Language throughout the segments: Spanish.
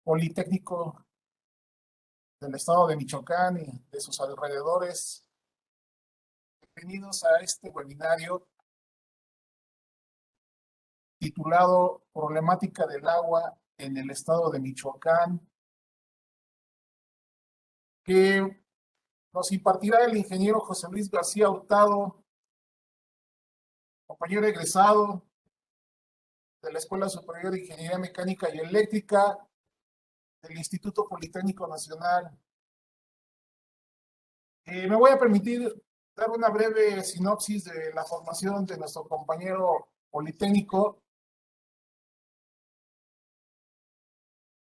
Politécnico del estado de Michoacán y de sus alrededores. Bienvenidos a este webinario titulado Problemática del agua en el estado de Michoacán, que nos impartirá el ingeniero José Luis García Hurtado, compañero egresado de la Escuela Superior de Ingeniería Mecánica y Eléctrica del Instituto Politécnico Nacional. Me voy a permitir dar una breve sinopsis de la formación de nuestro compañero politécnico.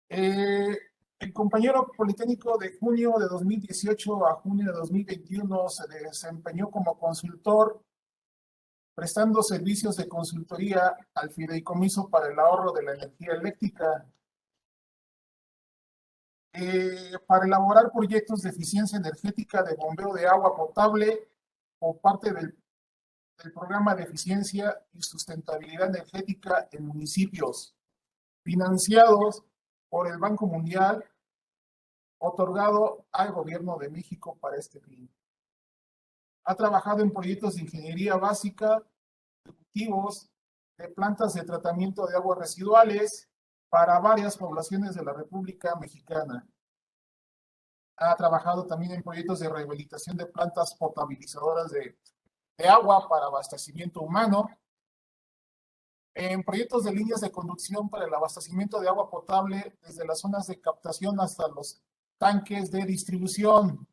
El compañero politécnico de junio de 2018 a junio de 2021 se desempeñó como consultor, prestando servicios de consultoría al Fideicomiso para el Ahorro de la Energía Eléctrica, para elaborar proyectos de eficiencia energética de bombeo de agua potable o parte del programa de eficiencia y sustentabilidad energética en municipios, financiados por el Banco Mundial, otorgado al Gobierno de México para este fin. Ha trabajado en proyectos de ingeniería básica, ejecutivos, de plantas de tratamiento de aguas residuales para varias poblaciones de la República Mexicana. Ha trabajado también en proyectos de rehabilitación de plantas potabilizadoras de agua para abastecimiento humano, en proyectos de líneas de conducción para el abastecimiento de agua potable desde las zonas de captación hasta los tanques de distribución.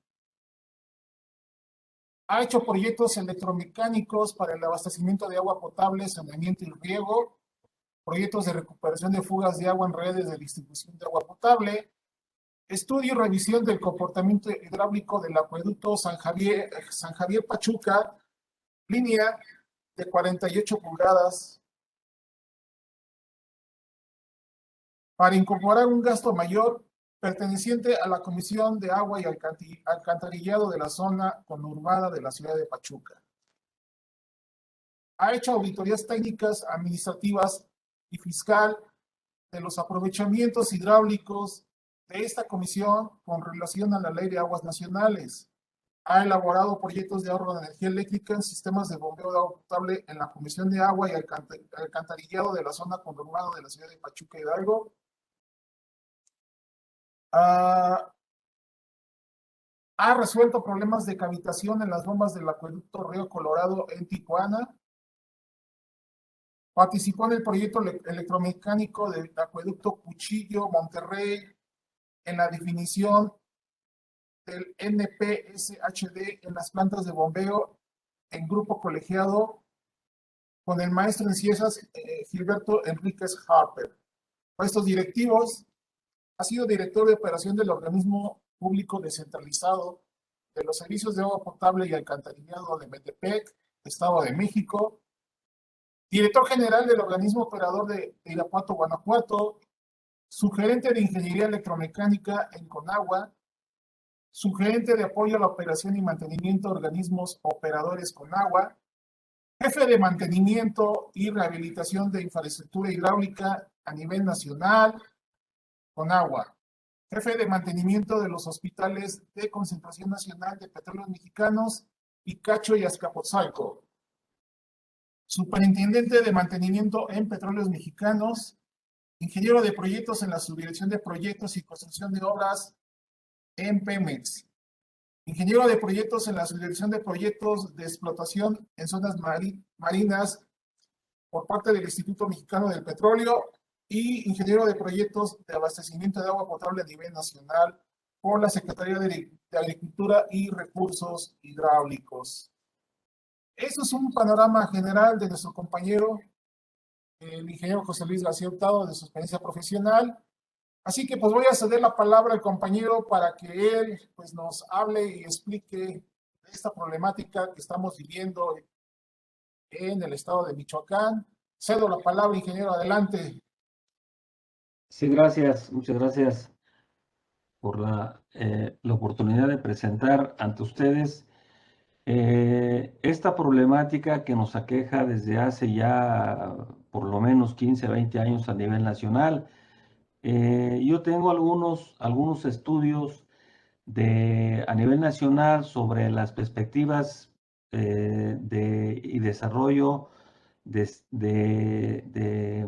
Ha hecho proyectos electromecánicos para el abastecimiento de agua potable, saneamiento y riego, proyectos de recuperación de fugas de agua en redes de distribución de agua potable, estudio y revisión del comportamiento hidráulico del acueducto San Javier Pachuca, línea de 48 pulgadas, para incorporar un gasto mayor perteneciente a la Comisión de Agua y Alcantarillado de la zona conurbada de la ciudad de Pachuca. Ha hecho auditorías técnicas, administrativas y fiscal de los aprovechamientos hidráulicos de esta comisión con relación a la Ley de Aguas Nacionales. Ha elaborado proyectos de ahorro de energía eléctrica en sistemas de bombeo de agua potable en la Comisión de Agua y Alcantarillado de la zona conurbada de la ciudad de Pachuca Hidalgo. Ha resuelto problemas de cavitación en las bombas del acueducto Río Colorado en Tijuana. Participó en el proyecto electromecánico del acueducto Cuchillo, Monterrey, en la definición del NPSHD en las plantas de bombeo en grupo colegiado con el maestro en ciencias Gilberto Enríquez Harper. Puestos directivos: ha sido director de operación del organismo público descentralizado de los servicios de agua potable y alcantarillado de Metepec, Estado de México, director general del organismo operador de Irapuato, Guanajuato, subgerente de ingeniería electromecánica en Conagua, subgerente de apoyo a la operación y mantenimiento de organismos operadores Conagua, jefe de mantenimiento y rehabilitación de infraestructura hidráulica a nivel nacional, Conagua, jefe de mantenimiento de los hospitales de Concentración Nacional de Petróleos Mexicanos, Picacho y Azcapotzalco, superintendente de mantenimiento en Petróleos Mexicanos, ingeniero de proyectos en la subdirección de proyectos y construcción de obras en Pemex, ingeniero de proyectos en la subdirección de proyectos de explotación en zonas marinas por parte del Instituto Mexicano del Petróleo, y ingeniero de proyectos de abastecimiento de agua potable a nivel nacional por la Secretaría de Agricultura y Recursos Hidráulicos. Eso es un panorama general de nuestro compañero, el ingeniero José Luis García Hurtado, de su experiencia profesional. Así que pues voy a ceder la palabra al compañero para que él pues nos hable y explique de esta problemática que estamos viviendo en el estado de Michoacán. Cedo la palabra, ingeniero, adelante. Sí, gracias, muchas gracias por la oportunidad de presentar ante ustedes esta problemática que nos aqueja desde hace ya por lo menos 15, 20 años a nivel nacional, Yo tengo algunos estudios a nivel nacional sobre las perspectivas y desarrollo de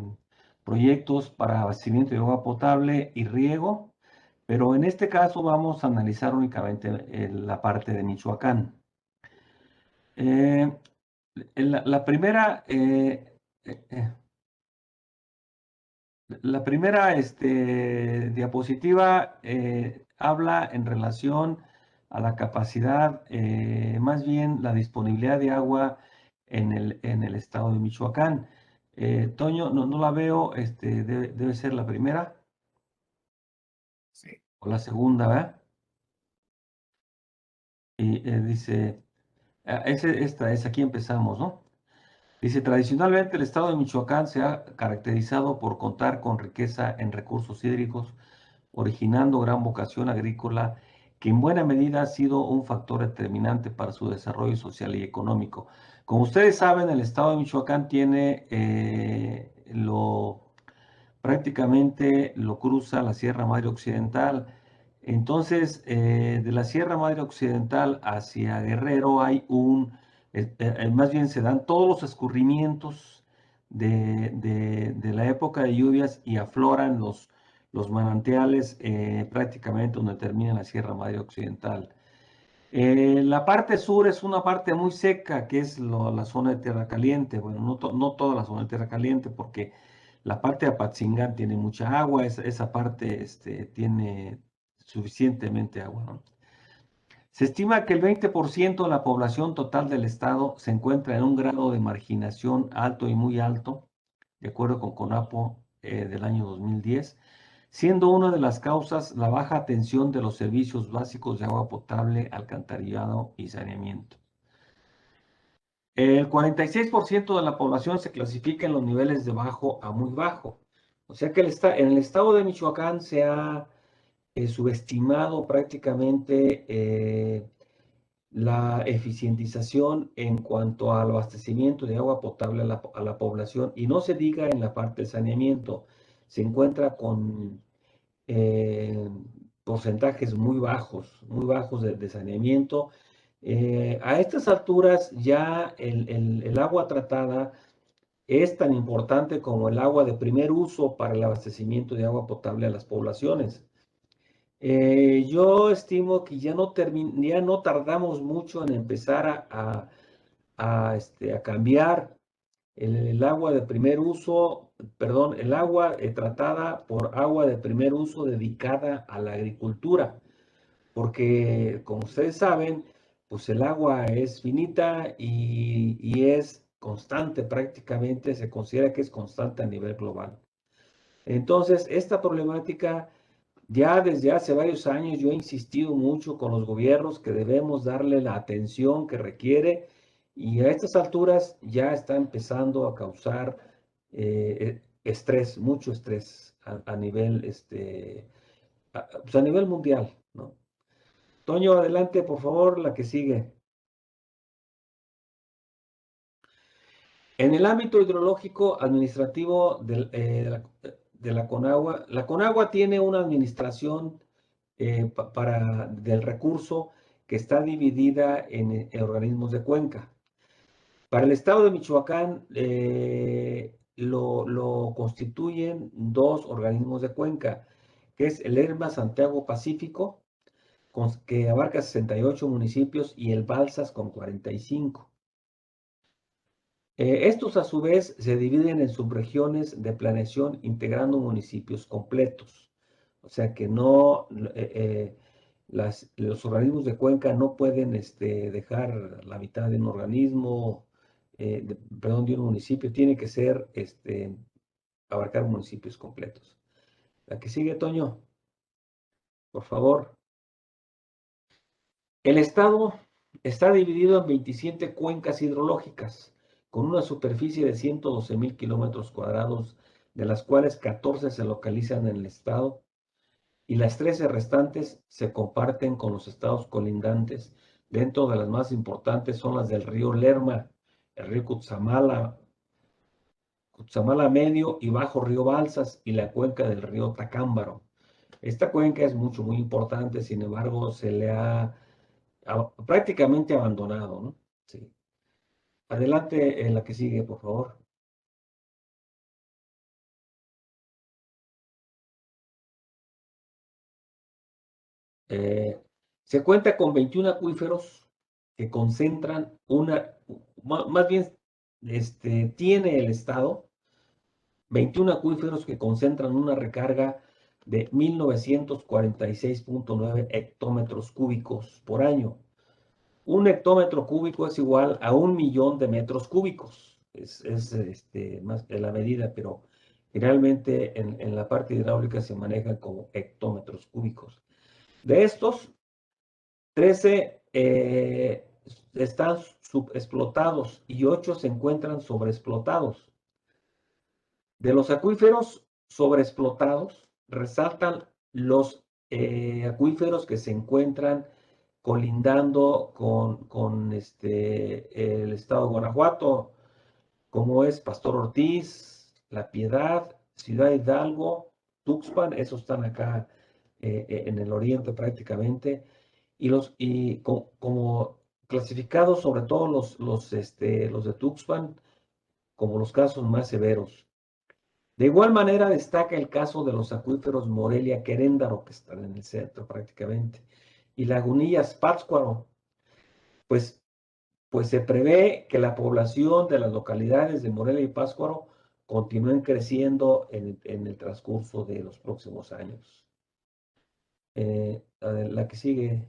proyectos para abastecimiento de agua potable y riego, pero en este caso vamos a analizar únicamente la parte de Michoacán. La primera, diapositiva habla en relación a la capacidad, más bien la disponibilidad de agua en el estado de Michoacán. Toño, no la veo, debe ser la primera Sí. o la segunda, ¿verdad? Y dice, esta es, aquí empezamos, ¿no? Dice, tradicionalmente el estado de Michoacán se ha caracterizado por contar con riqueza en recursos hídricos, originando gran vocación agrícola que en buena medida ha sido un factor determinante para su desarrollo social y económico. Como ustedes saben, el estado de Michoacán tiene prácticamente lo cruza la Sierra Madre Occidental. Entonces, de la Sierra Madre Occidental hacia Guerrero hay más bien se dan todos los escurrimientos de la época de lluvias y afloran los manantiales prácticamente donde termina la Sierra Madre Occidental. La parte sur es una parte muy seca, que es la zona de Tierra Caliente. Bueno, no toda la zona de Tierra Caliente, porque la parte de Apatzingán tiene mucha agua, esa parte tiene suficientemente agua, ¿no? Se estima que el 20% de la población total del estado se encuentra en un grado de marginación alto y muy alto, de acuerdo con CONAPO del año 2010, siendo una de las causas la baja atención de los servicios básicos de agua potable, alcantarillado y saneamiento. El 46% de la población se clasifica en los niveles de bajo a muy bajo. O sea que en el estado de Michoacán se ha subestimado prácticamente la eficientización en cuanto al abastecimiento de agua potable a la población, y no se diga en la parte del saneamiento. Se encuentra con eh, porcentajes muy bajos de saneamiento. A estas alturas ya el agua tratada es tan importante como el agua de primer uso para el abastecimiento de agua potable a las poblaciones. Yo estimo que ya no tardamos mucho en empezar a cambiar el agua de primer uso, perdón, el agua tratada por agua de primer uso dedicada a la agricultura, porque como ustedes saben, pues el agua es finita y es constante prácticamente, se considera que es constante a nivel global. Entonces, esta problemática, ya desde hace varios años yo he insistido mucho con los gobiernos que debemos darle la atención que requiere, y a estas alturas ya está empezando a causar estrés, mucho estrés a nivel, pues a nivel mundial, ¿no? Toño, adelante, por favor, la que sigue. En el ámbito hidrológico administrativo de la CONAGUA, la CONAGUA tiene una administración del recurso que está dividida en organismos de cuenca. Para el estado de Michoacán lo constituyen dos organismos de cuenca, que es el ERMA Santiago Pacífico, que abarca 68 municipios, y el Balsas con 45. Estos a su vez se dividen en subregiones de planeación integrando municipios completos. O sea que no, los organismos de cuenca no pueden dejar la mitad de un organismo, perdón, de un municipio, tiene que ser abarcar municipios completos. La que sigue, Toño, por favor. El estado está dividido en 27 cuencas hidrológicas, con una superficie de 112,000 kilómetros cuadrados, de las cuales 14 se localizan en el estado, y las 13 restantes se comparten con los estados colindantes. Dentro de las más importantes son las del río Lerma, el río Cutzamala, Cutzamala Medio y Bajo Río Balsas y la cuenca del río Tacámbaro. Esta cuenca es muy importante, sin embargo, se le ha prácticamente abandonado, ¿no? Sí. Adelante en la que sigue, por favor. Se cuenta con 21 acuíferos que concentran más bien, tiene el Estado 21 acuíferos que concentran una recarga de 1946.9 hectómetros cúbicos por año. Un hectómetro cúbico es igual a 1 millón de metros cúbicos. Es más de la medida, pero generalmente en la parte hidráulica se manejan como hectómetros cúbicos. De estos, 13 están subexplotados y 8 se encuentran sobreexplotados. De los acuíferos sobreexplotados, resaltan los acuíferos que se encuentran colindando con el estado de Guanajuato, como es Pastor Ortiz, La Piedad, Ciudad Hidalgo, Tuxpan, esos están acá en el oriente prácticamente, como clasificados sobre todo los de Tuxpan como los casos más severos. De igual manera destaca el caso de los acuíferos Morelia-Queréndaro, que están en el centro prácticamente, y Lagunillas-Pátzcuaro, pues, pues se prevé que la población de las localidades de Morelia y Pátzcuaro continúen creciendo en el transcurso de los próximos años. La que sigue.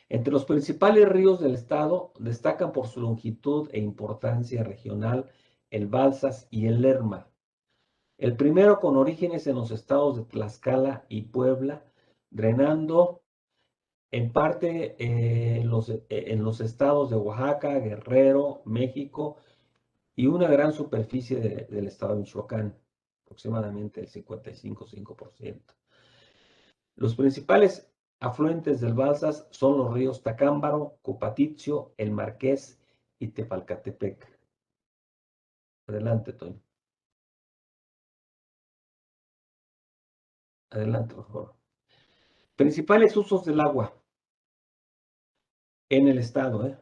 Entre los principales ríos del estado destacan por su longitud e importancia regional el Balsas y el Lerma. El primero con orígenes en los estados de Tlaxcala y Puebla, drenando en parte en los estados de Oaxaca, Guerrero, México y una gran superficie del estado de Michoacán, aproximadamente el 55,5%. Los principales afluentes del Balsas son los ríos Tacámbaro, Copatitio, El Marqués y Tepalcatepec. Adelante, Toño. Adelante, por favor. Principales usos del agua en el estado.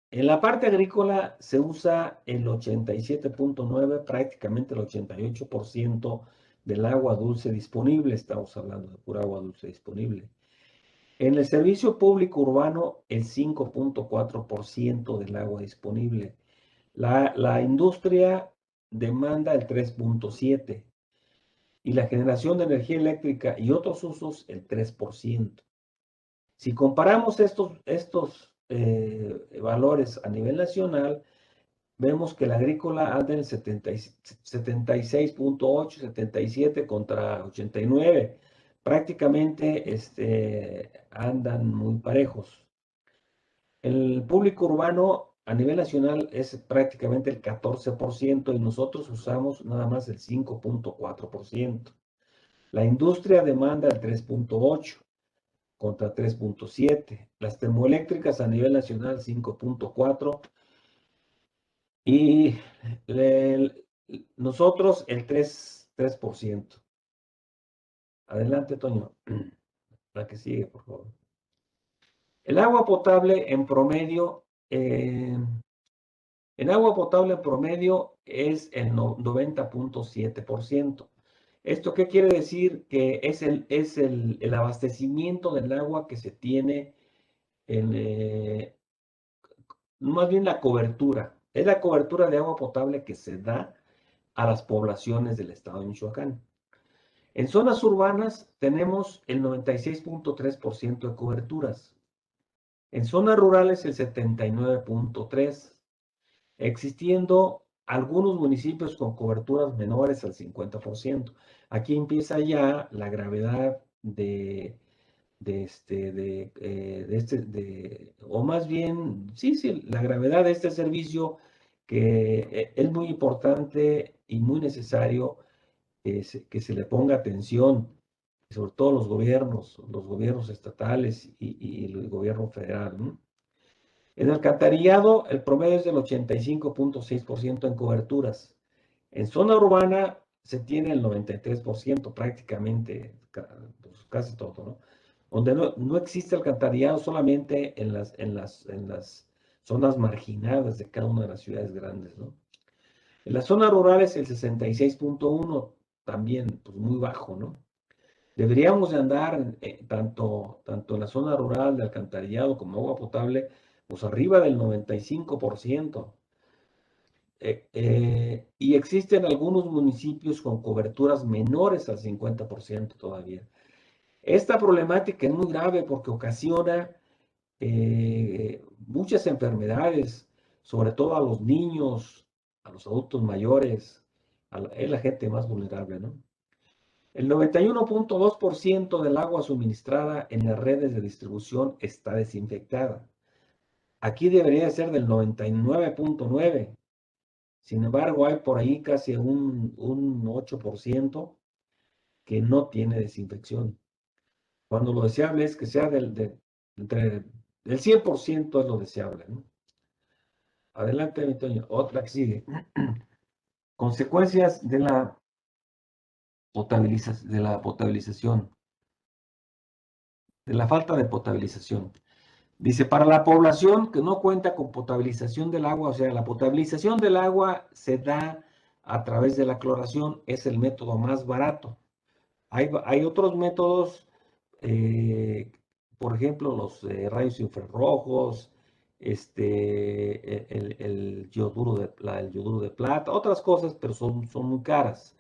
En la parte agrícola se usa el 87.9, prácticamente el 88% del agua dulce disponible. Estamos hablando de pura agua dulce disponible. En el servicio público urbano, el 5.4% del agua disponible. La industria demanda el 3.7% y la generación de energía eléctrica y otros usos el 3%. Si comparamos estos valores a nivel nacional, vemos que el agrícola anda en 76.8, 77 contra 89. Prácticamente andan muy parejos. El público urbano a nivel nacional es prácticamente el 14% y nosotros usamos nada más el 5.4%. La industria demanda el 3.8% contra 3.7%. Las termoeléctricas a nivel nacional 5.4%. Y nosotros el 3%. Adelante, Toño. La que sigue, por favor. El agua potable en promedio, es el 90.7%. ¿Esto qué quiere decir? Que es el abastecimiento del agua que se tiene más bien la cobertura. Es la cobertura de agua potable que se da a las poblaciones del estado de Michoacán. En zonas urbanas tenemos el 96.3% de coberturas. En zonas rurales el 79.3%, existiendo algunos municipios con coberturas menores al 50%. Aquí empieza ya la gravedad o más bien, sí, la gravedad de este servicio que es muy importante y muy necesario que se le ponga atención, sobre todo los gobiernos estatales y el gobierno federal, ¿no? En alcantarillado, el promedio es del 85.6% en coberturas. En zona urbana se tiene el 93%, prácticamente, pues, casi todo, ¿no? Donde no existe alcantarillado solamente en las zonas marginadas de cada una de las ciudades grandes, ¿no? En las zonas rurales el 66.1, también pues muy bajo, ¿no? Deberíamos de andar tanto en la zona rural de alcantarillado como agua potable, pues arriba del 95%. Y existen algunos municipios con coberturas menores al 50% todavía. Esta problemática es muy grave porque ocasiona muchas enfermedades, sobre todo a los niños, a los adultos mayores, es la gente más vulnerable, ¿no? El 91.2% del agua suministrada en las redes de distribución está desinfectada. Aquí debería ser del 99.9%. Sin embargo, hay por ahí casi un 8% que no tiene desinfección. Cuando lo deseable es que sea entre el 100% es lo deseable, ¿no? Adelante, Antonio. Otra que sigue. Consecuencias de la potabilización, de la falta de potabilización. Dice, para la población que no cuenta con potabilización del agua, o sea, la potabilización del agua se da a través de la cloración, es el método más barato. Hay otros métodos, por ejemplo, los rayos infrarrojos, el yoduro de plata, otras cosas, pero son muy caras.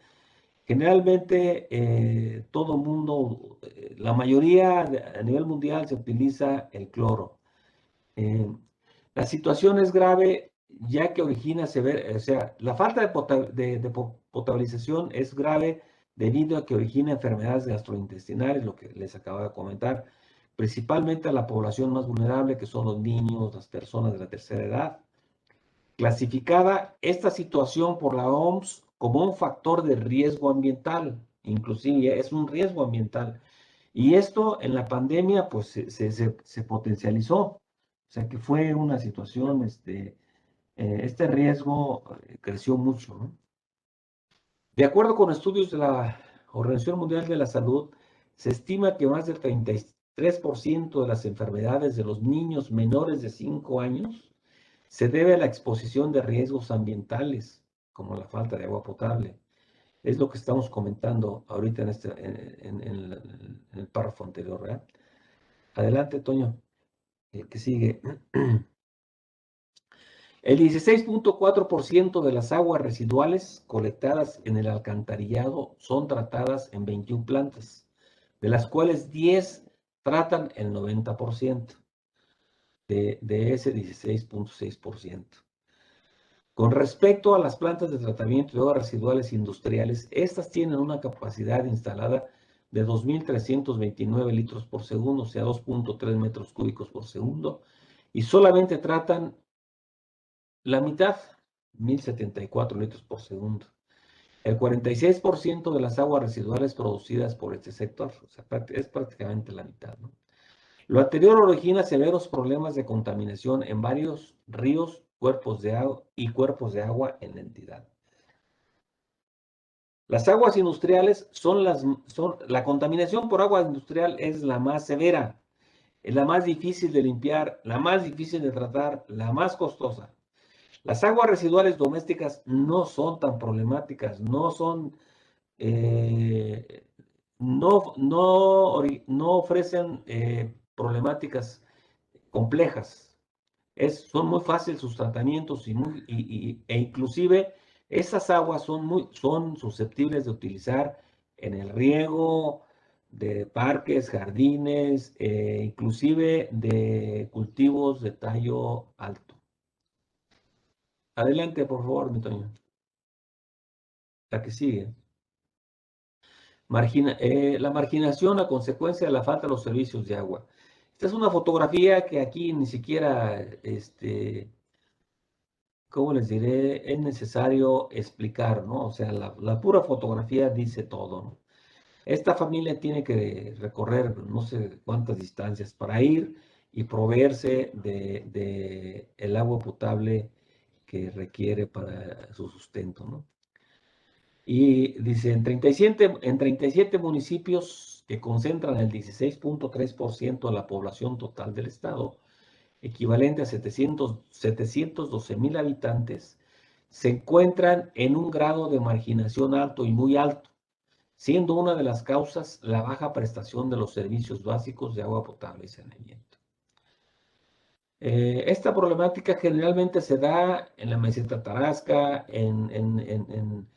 Generalmente, todo mundo, la mayoría a nivel mundial se utiliza el cloro. La situación es grave ya que origina o sea, la falta de potabilización es grave debido a que origina enfermedades gastrointestinales, lo que les acabo de comentar, principalmente a la población más vulnerable, que son los niños, las personas de la tercera edad. Clasificada esta situación por la OMS como un factor de riesgo ambiental, inclusive es un riesgo ambiental. Y esto en la pandemia pues se potencializó, o sea que fue una situación, este riesgo creció mucho, ¿no? De acuerdo con estudios de la Organización Mundial de la Salud, se estima que más del 33% de las enfermedades de los niños menores de 5 años se debe a la exposición de riesgos ambientales, como la falta de agua potable. Es lo que estamos comentando ahorita en el párrafo anterior, ¿verdad? Adelante, Toño, el que sigue. El 16.4% de las aguas residuales colectadas en el alcantarillado son tratadas en 21 plantas, de las cuales 10 tratan el 90% de ese 16.6%. Con respecto a las plantas de tratamiento de aguas residuales industriales, estas tienen una capacidad instalada de 2.329 litros por segundo, o sea, 2.3 metros cúbicos por segundo, y solamente tratan la mitad, 1.074 litros por segundo. El 46% de las aguas residuales producidas por este sector, o sea, es prácticamente la mitad, ¿no? Lo anterior origina severos problemas de contaminación en varios ríos, cuerpos de agua en la entidad. Las aguas industriales la contaminación por agua industrial es la más severa, es la más difícil de limpiar, la más difícil de tratar, la más costosa. Las aguas residuales domésticas no son tan problemáticas, no ofrecen problemáticas complejas. Son muy fáciles sus tratamientos e inclusive esas aguas son susceptibles de utilizar en el riego de parques, jardines, inclusive de cultivos de tallo alto. Adelante, por favor, mi Toño. La que sigue. La marginación a consecuencia de la falta de los servicios de agua. Esta es una fotografía que aquí ni siquiera, ¿cómo les diré? Es necesario explicar, ¿no? O sea, la pura fotografía dice todo, ¿no? Esta familia tiene que recorrer no sé cuántas distancias para ir y proveerse de el agua potable que requiere para su sustento, ¿no? Y dice, en 37 municipios que concentran el 16.3% de la población total del estado, equivalente a 712,000 habitantes, se encuentran en un grado de marginación alto y muy alto, siendo una de las causas la baja prestación de los servicios básicos de agua potable y saneamiento. Esta problemática generalmente se da en la meseta tarasca, en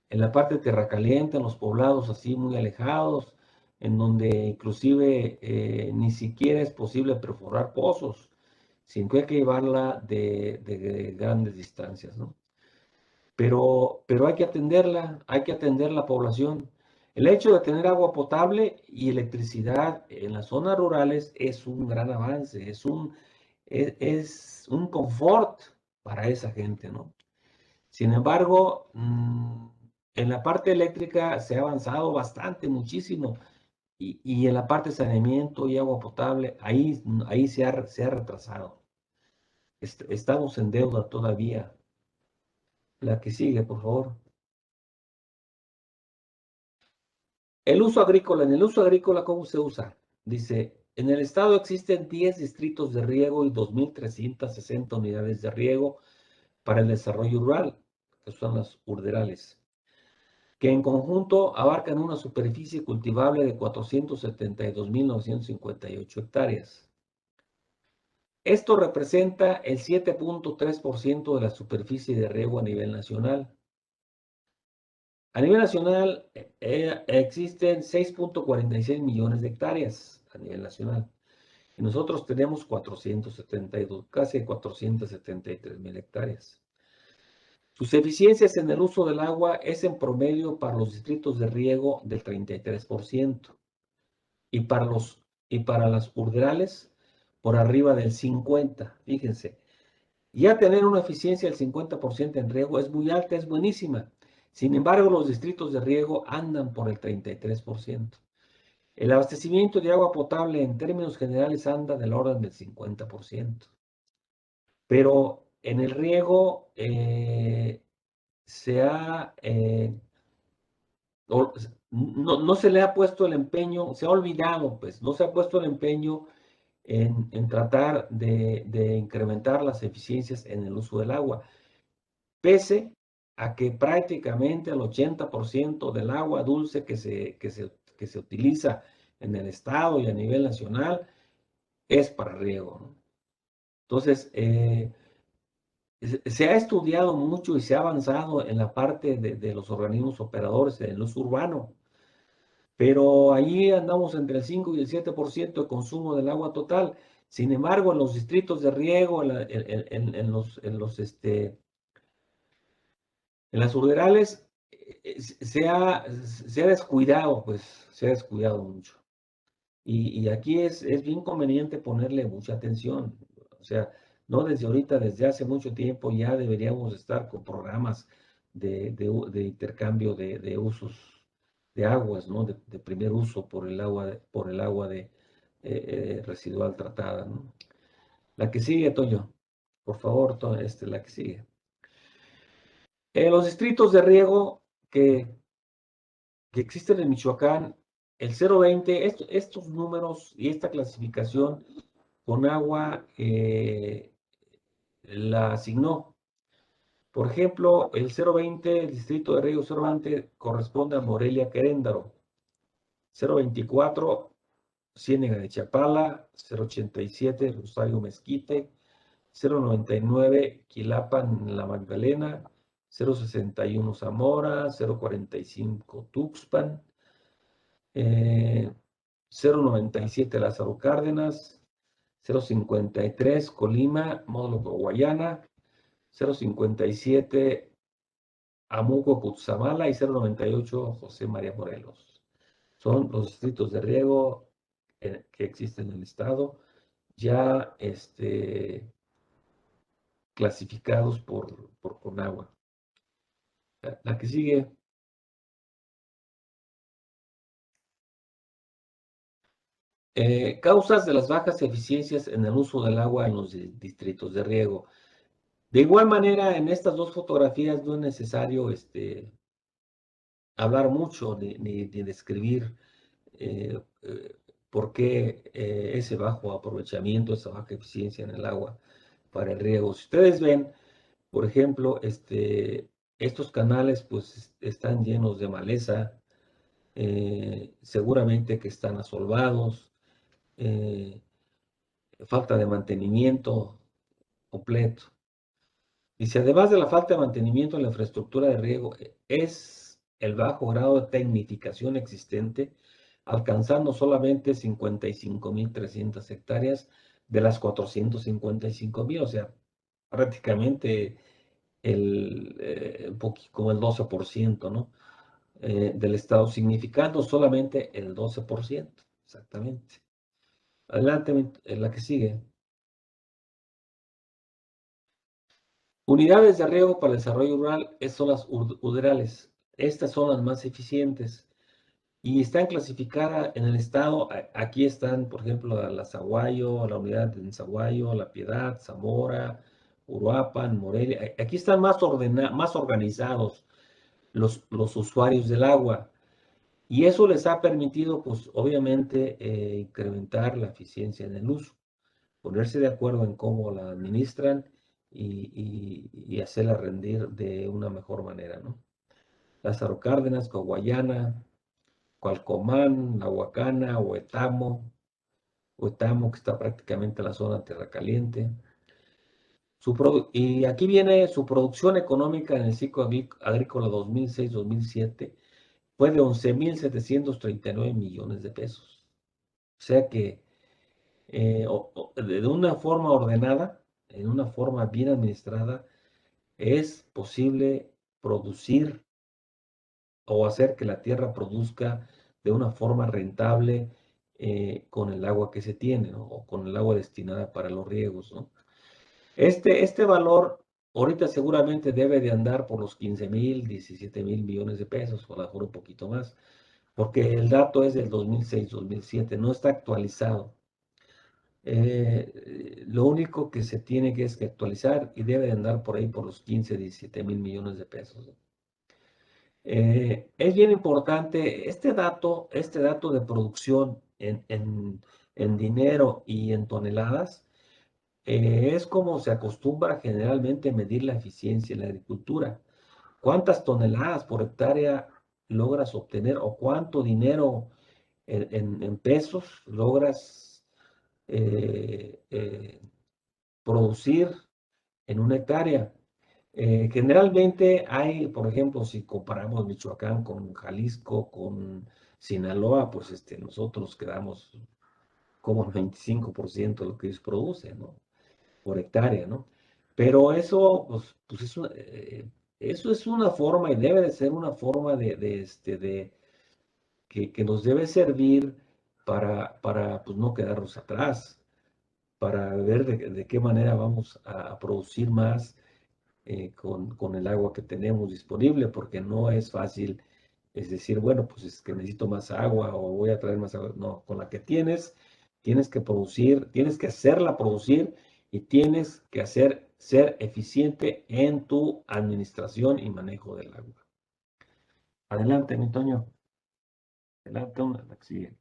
la parte de Tierra Caliente, en los poblados así muy alejados, en donde inclusive ni siquiera es posible perforar pozos, sino que hay que llevarla de grandes distancias, ¿no? Pero hay que atender la población. El hecho de tener agua potable y electricidad en las zonas rurales es un gran avance, es un confort para esa gente, ¿no? Sin embargo, en la parte eléctrica se ha avanzado bastante, muchísimo, y en la parte de saneamiento y agua potable, ahí se ha retrasado. Estamos en deuda todavía. La que sigue, por favor. El uso agrícola. En el uso agrícola, ¿cómo se usa? Dice, en el estado existen 10 distritos de riego y 2,360 unidades de riego para el desarrollo rural, que son las urderales, que en conjunto abarcan una superficie cultivable de 472,958 hectáreas. Esto representa el 7.3% de la superficie de riego a nivel nacional. A nivel nacional existen 6.46 millones de hectáreas a nivel nacional. Y nosotros tenemos 472, casi 473,000 hectáreas. Sus eficiencias en el uso del agua es en promedio para los distritos de riego del 33% y para las urderales por arriba del 50%. Fíjense, ya tener una eficiencia del 50% en riego es muy alta, es buenísima. Sin embargo, los distritos de riego andan por el 33%. El abastecimiento de agua potable en términos generales anda del orden del 50%. Pero en el riego no se le ha puesto el empeño, se ha olvidado, pues, no se ha puesto el empeño en tratar de incrementar las eficiencias en el uso del agua, pese a que prácticamente el 80% del agua dulce que se utiliza en el estado y a nivel nacional es para riego, ¿no? Entonces, se ha estudiado mucho y se ha avanzado en la parte de los organismos operadores en el uso urbano, pero ahí andamos entre el 5 y el 7% de consumo del agua total. Sin embargo, en los distritos de riego, en las urderales, se ha descuidado, pues, se ha descuidado mucho. Y aquí es bien conveniente ponerle mucha atención. O sea, no desde ahorita, desde hace mucho tiempo ya deberíamos estar con programas de intercambio de usos de aguas, ¿no? De primer uso por el agua residual tratada, ¿no? La que sigue, Toño. Por favor, la que sigue. Los distritos de riego que existen en Michoacán, el 020, estos números y esta clasificación con agua la asignó. Por ejemplo, el 020, el distrito de riego 020 corresponde a Morelia Queréndaro. 024, Ciénega de Chapala. 087, Rosario Mezquite. 099, Quilapán La Magdalena. 061, Zamora. 045, Tuxpan. 097, Lázaro Cárdenas. 053, Colima, módulo Guayana. 057, Amuco, Cutzamala, y 098, José María Morelos. Son los distritos de riego que existen en el estado, ya clasificados por Conagua. La que sigue. Causas de las bajas eficiencias en el uso del agua en los distritos de riego. De igual manera, en estas dos fotografías no es necesario hablar mucho ni describir por qué ese bajo aprovechamiento, esa baja eficiencia en el agua para el riego. Si ustedes ven, por ejemplo, estos canales pues están llenos de maleza, seguramente que están asolvados, eh, falta de mantenimiento completo. Y si además de la falta de mantenimiento en la infraestructura de riego es el bajo grado de tecnificación existente, alcanzando solamente 55.300 hectáreas de las 455.000, o sea, prácticamente como el 12%, ¿no? Del estado, significando solamente el 12%, exactamente. Adelante, la que sigue. Unidades de riego para el desarrollo rural son las UDRALes. Estas son las más eficientes y están clasificadas en el estado. Aquí están, por ejemplo, la Zaguayo, la unidad de Zaguayo, La Piedad, Zamora, Uruapan, Morelia. Aquí están más organizados los usuarios del agua. Y eso les ha permitido, pues, obviamente, incrementar la eficiencia en el uso, ponerse de acuerdo en cómo la administran y hacerla rendir de una mejor manera, ¿no? Lázaro Cárdenas, Coahuayana, Cualcomán, Ahuacana, Huetamo, que está prácticamente en la zona Tierra Caliente. Y aquí viene su producción económica en el ciclo agrícola 2006-2007, fue de 11.739 millones de pesos. O sea que de una forma ordenada, en una forma bien administrada, es posible producir o hacer que la tierra produzca de una forma rentable con el agua que se tiene, ¿no? O con el agua destinada para los riegos, ¿no? Este valor ahorita seguramente debe de andar por los 15.000, 17.000 millones de pesos, o a lo mejor un poquito más, porque el dato es del 2006-2007, no está actualizado. Lo único que se tiene que es que actualizar y debe de andar por ahí por los 15, 17.000 millones de pesos. Es bien importante este dato de producción en dinero y en toneladas. Es como se acostumbra generalmente a medir la eficiencia en la agricultura. ¿Cuántas toneladas por hectárea logras obtener o cuánto dinero en pesos logras producir en una hectárea? Generalmente hay, por ejemplo, si comparamos Michoacán con Jalisco, con Sinaloa, pues nosotros quedamos como el 25% de lo que ellos producen, ¿no? Por hectárea, ¿no? Pero eso, pues eso es una forma y debe de ser una forma que nos debe servir para pues, no quedarnos atrás, para ver de qué manera vamos a producir más con el agua que tenemos disponible, porque no es fácil, es decir, bueno, pues es que necesito más agua o voy a traer más agua. No, con la que tienes que producir, tienes que hacerla producir y tienes que ser eficiente en tu administración y manejo del agua. Adelante, mi Toño. Adelante, la que sigue.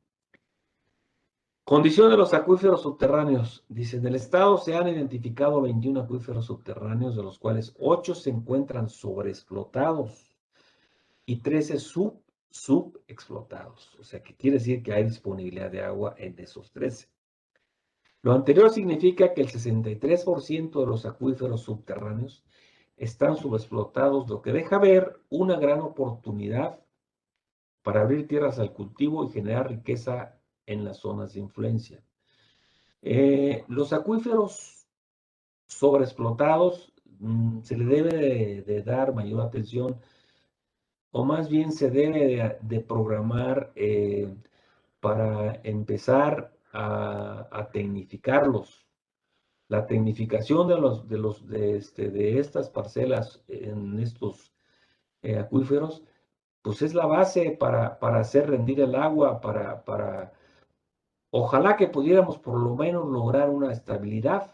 Condición de los acuíferos subterráneos. Dice, en el estado se han identificado 21 acuíferos subterráneos, de los cuales 8 se encuentran sobreexplotados y 13 subexplotados. O sea, que quiere decir que hay disponibilidad de agua en esos 13. Lo anterior significa que el 63% de los acuíferos subterráneos están subexplotados, lo que deja ver una gran oportunidad para abrir tierras al cultivo y generar riqueza en las zonas de influencia. Los acuíferos sobreexplotados se le debe de dar mayor atención, o más bien se debe de programar para empezar a tecnificarlos. La tecnificación de estas parcelas en estos acuíferos, pues es la base para hacer rendir el agua, para Ojalá que pudiéramos por lo menos lograr una estabilidad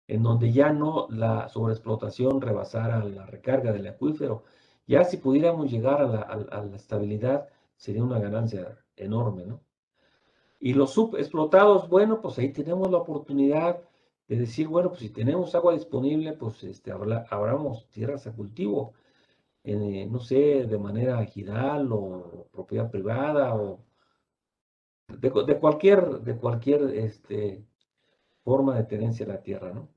en donde ya no la sobreexplotación rebasara la recarga del acuífero. Ya si pudiéramos llegar a la estabilidad, sería una ganancia enorme, ¿no? Y los subexplotados, bueno, pues ahí tenemos la oportunidad de decir, bueno, pues si tenemos agua disponible, pues abramos tierras a cultivo, no sé, de manera ejidal o propiedad privada o de cualquier forma de tenencia de la tierra, ¿no?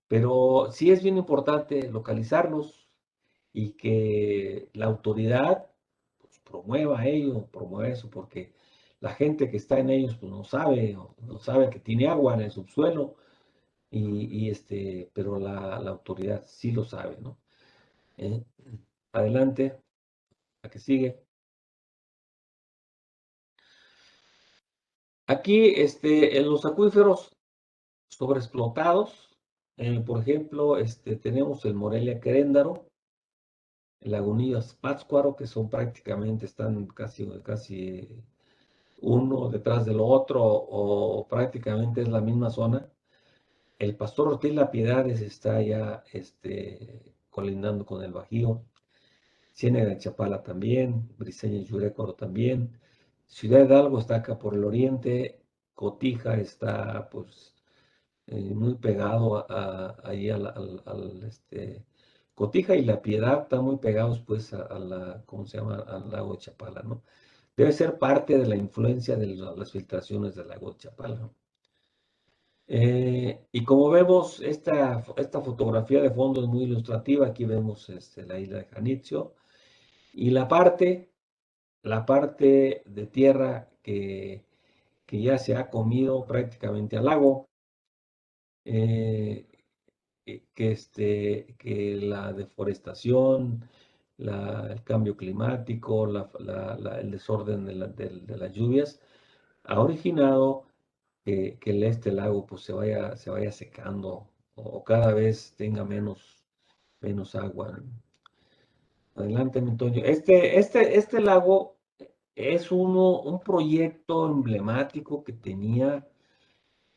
Pero sí es bien importante localizarlos y que la autoridad pues, promueva ello, promueva eso, porque la gente que está en ellos pues, no sabe que tiene agua en el subsuelo, pero la autoridad sí lo sabe, ¿no? Eh, Adelante, la que sigue. Aquí, en los acuíferos sobreexplotados, por ejemplo, tenemos el Morelia Queréndaro, Lagunillas Pátzcuaro, que son prácticamente, están casi uno detrás del otro, o prácticamente es la misma zona. El Pastor Ortiz La Piedades está ya colindando con el Bajío. Ciénega de Chapala también, Briseña y Yurécoro también. Ciudad Hidalgo está acá por el oriente. Cotija está pues muy pegado ahí Cotija y La Piedad están muy pegados pues ¿cómo se llama? Al lago de Chapala, ¿no? Debe ser parte de la influencia de las filtraciones del lago de Chapala, ¿no? Y como vemos, esta fotografía de fondo es muy ilustrativa. Aquí vemos la isla de Janitzio y la parte de tierra que ya se ha comido prácticamente al lago. eh, que la deforestación, el cambio climático, el desorden de las lluvias, ha originado que este lago pues, se vaya secando o cada vez tenga menos agua. Adelante, mi Antonio. Este lago es un proyecto emblemático que tenía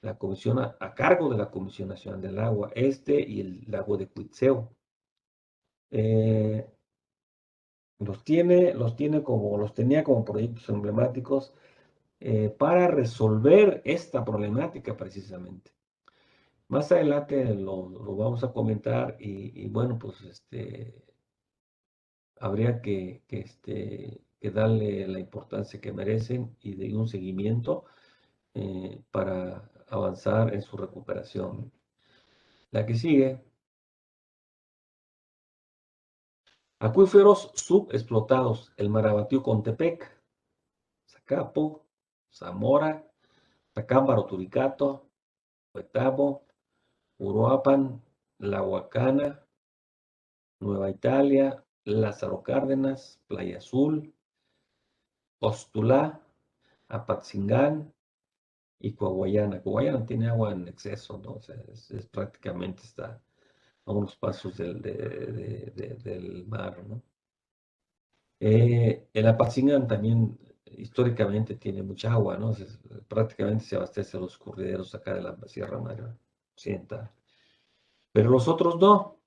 la comisión a cargo de la Comisión Nacional del Agua, y el lago de Cuitzeo. Eh, los tenía como proyectos emblemáticos para resolver esta problemática precisamente. Más adelante lo vamos a comentar y bueno, pues habría que darle la importancia que merecen y de un seguimiento para avanzar en su recuperación. La que sigue, acuíferos subexplotados, el Marabatío-Contepec, Zacapo, Zamora, Tacámbaro, Turicato, Huetamo, Uruapan, La Huacana, Nueva Italia, Lázaro Cárdenas, Playa Azul, Ostulá, Apatzingán y Coahuayana. Coahuayana tiene agua en exceso, ¿no? O sea, prácticamente está a unos pasos del mar, ¿no? El Apatzingán también históricamente tiene mucha agua, ¿no? Prácticamente se abastece a los corrideros acá de la Sierra Madre Occidental. Pero los otros no,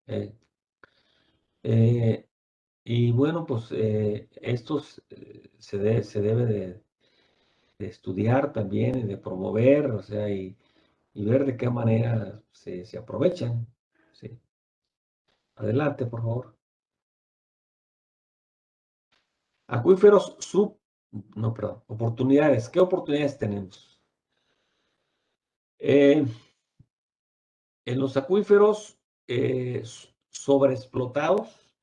Eh, eh, y bueno, pues estos se debe de estudiar también y de promover, o sea, y ver de qué manera se aprovechan. ¿Sí? Adelante, por favor. Acuíferos no, perdón, oportunidades. ¿Qué oportunidades tenemos? Eh, en los acuíferos sobreexplotados,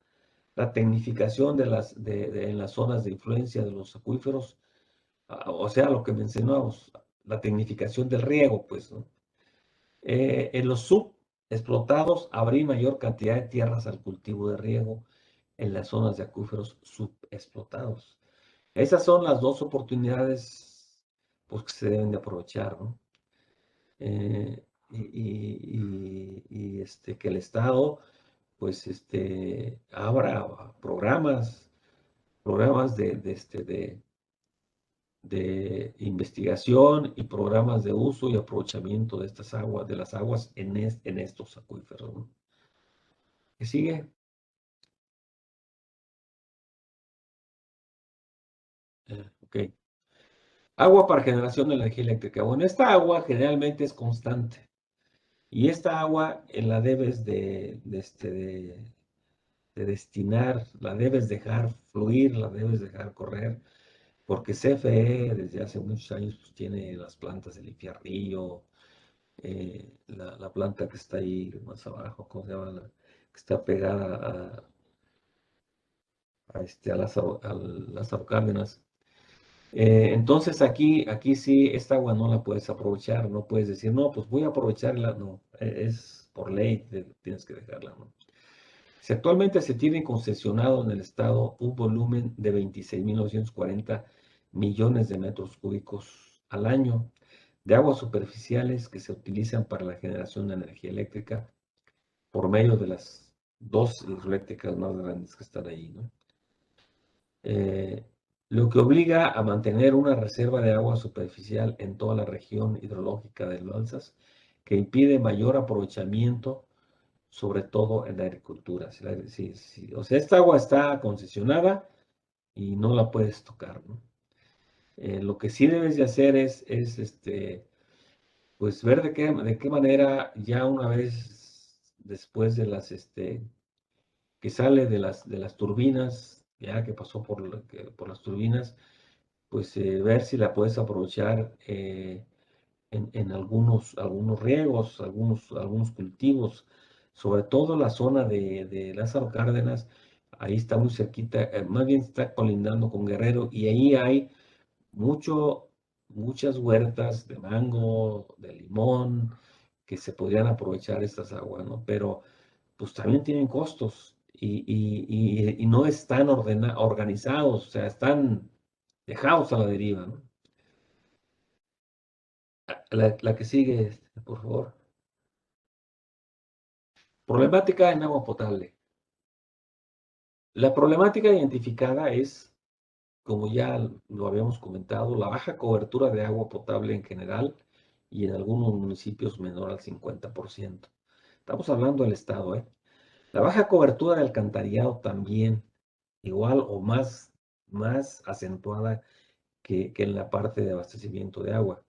la tecnificación en las zonas de influencia de los acuíferos, o sea, lo que mencionamos, la tecnificación del riego, pues, ¿no? En los subexplotados habría mayor cantidad de tierras al cultivo de riego en las zonas de acuíferos subexplotados. Esas son las dos oportunidades pues, que se deben de aprovechar, ¿no? Que el Estado pues abra programas de investigación y programas de uso y aprovechamiento de estas aguas, de las aguas en estos acuíferos, ¿no? ¿Qué sigue? Ok. Agua para generación de energía eléctrica. Bueno, esta agua generalmente es constante. Y esta agua la debes de destinar, la debes dejar fluir, la debes dejar correr, porque CFE desde hace muchos años pues, tiene las plantas del Infierrillo, la planta que está ahí más abajo, ¿cómo se llama? Que está pegada a Lázaro Cárdenas. Entonces aquí sí, esta agua no la puedes aprovechar, no puedes decir, no, pues voy a aprovecharla, no, es por ley, tienes que dejarla, ¿no? Si actualmente se tiene concesionado en el estado un volumen de 26.940 millones de metros cúbicos al año de aguas superficiales que se utilizan para la generación de energía eléctrica por medio de las dos hidroeléctricas más grandes que están ahí, ¿no? Eh, lo que obliga a mantener una reserva de agua superficial en toda la región hidrológica del Balsas, que impide mayor aprovechamiento, sobre todo en la agricultura. O sea, esta agua está concesionada y no la puedes tocar, ¿no? Lo que sí debes de hacer pues ver de qué manera ya una vez después de que sale de las turbinas, ya que pasó por las turbinas, pues ver si la puedes aprovechar en algunos riegos, algunos cultivos, sobre todo la zona de Lázaro Cárdenas, ahí está muy cerquita, más bien está colindando con Guerrero, y ahí hay muchas huertas de mango, de limón, que se podrían aprovechar estas aguas, ¿no? Pero pues también tienen costos y no están organizados, o sea, están dejados a la deriva, ¿no? La que sigue, por favor. Problemática en agua potable. La problemática identificada es, como ya lo habíamos comentado, la baja cobertura de agua potable en general y en algunos municipios menor al 50%. Estamos hablando del estado, ¿eh? La baja cobertura de alcantarillado también, igual o más acentuada que en la parte de abastecimiento de agua.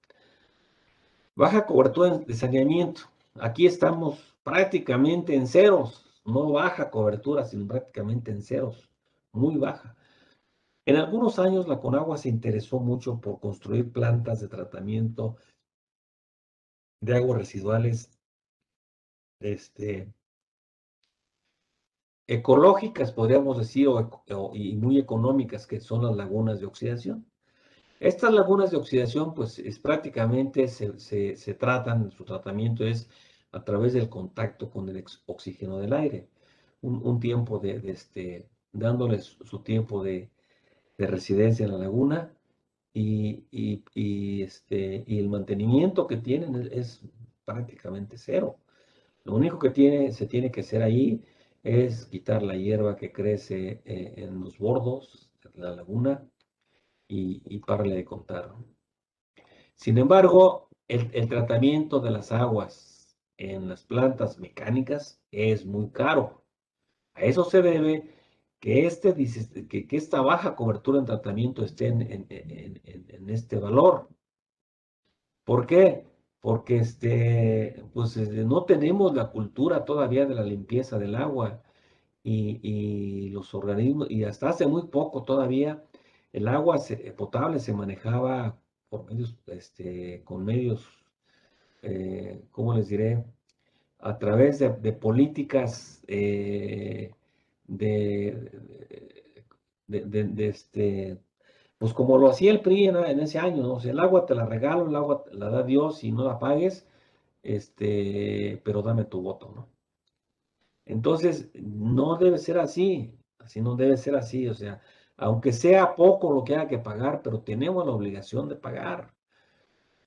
Baja cobertura de saneamiento. Aquí estamos prácticamente en ceros. No baja cobertura, sino prácticamente en ceros. Muy baja. En algunos años la Conagua se interesó mucho por construir plantas de tratamiento de aguas residuales ecológicas, podríamos decir, y muy económicas, que son las lagunas de oxidación. Estas lagunas de oxidación, pues prácticamente se tratan, su tratamiento es a través del contacto con el oxígeno del aire. Un tiempo dándoles su tiempo de residencia en la laguna y el mantenimiento que tienen es prácticamente cero. Lo único que se tiene que hacer ahí es quitar la hierba que crece en los bordos de la laguna y párale de contar. Sin embargo, el tratamiento de las aguas en las plantas mecánicas es muy caro. A eso se debe que esta baja cobertura en tratamiento esté en este valor. ¿Por qué? Porque pues, no tenemos la cultura todavía de la limpieza del agua y los organismos, y hasta hace muy poco todavía el agua potable se manejaba por medios, con medios, ¿cómo les diré? A través de políticas de, pues como lo hacía el PRI en ese año, ¿no? O sea, el agua te la regalo, el agua la da Dios y no la pagues, pero dame tu voto, ¿no? Entonces, no debe ser así no debe ser así, o sea, aunque sea poco lo que haya que pagar, pero tenemos la obligación de pagar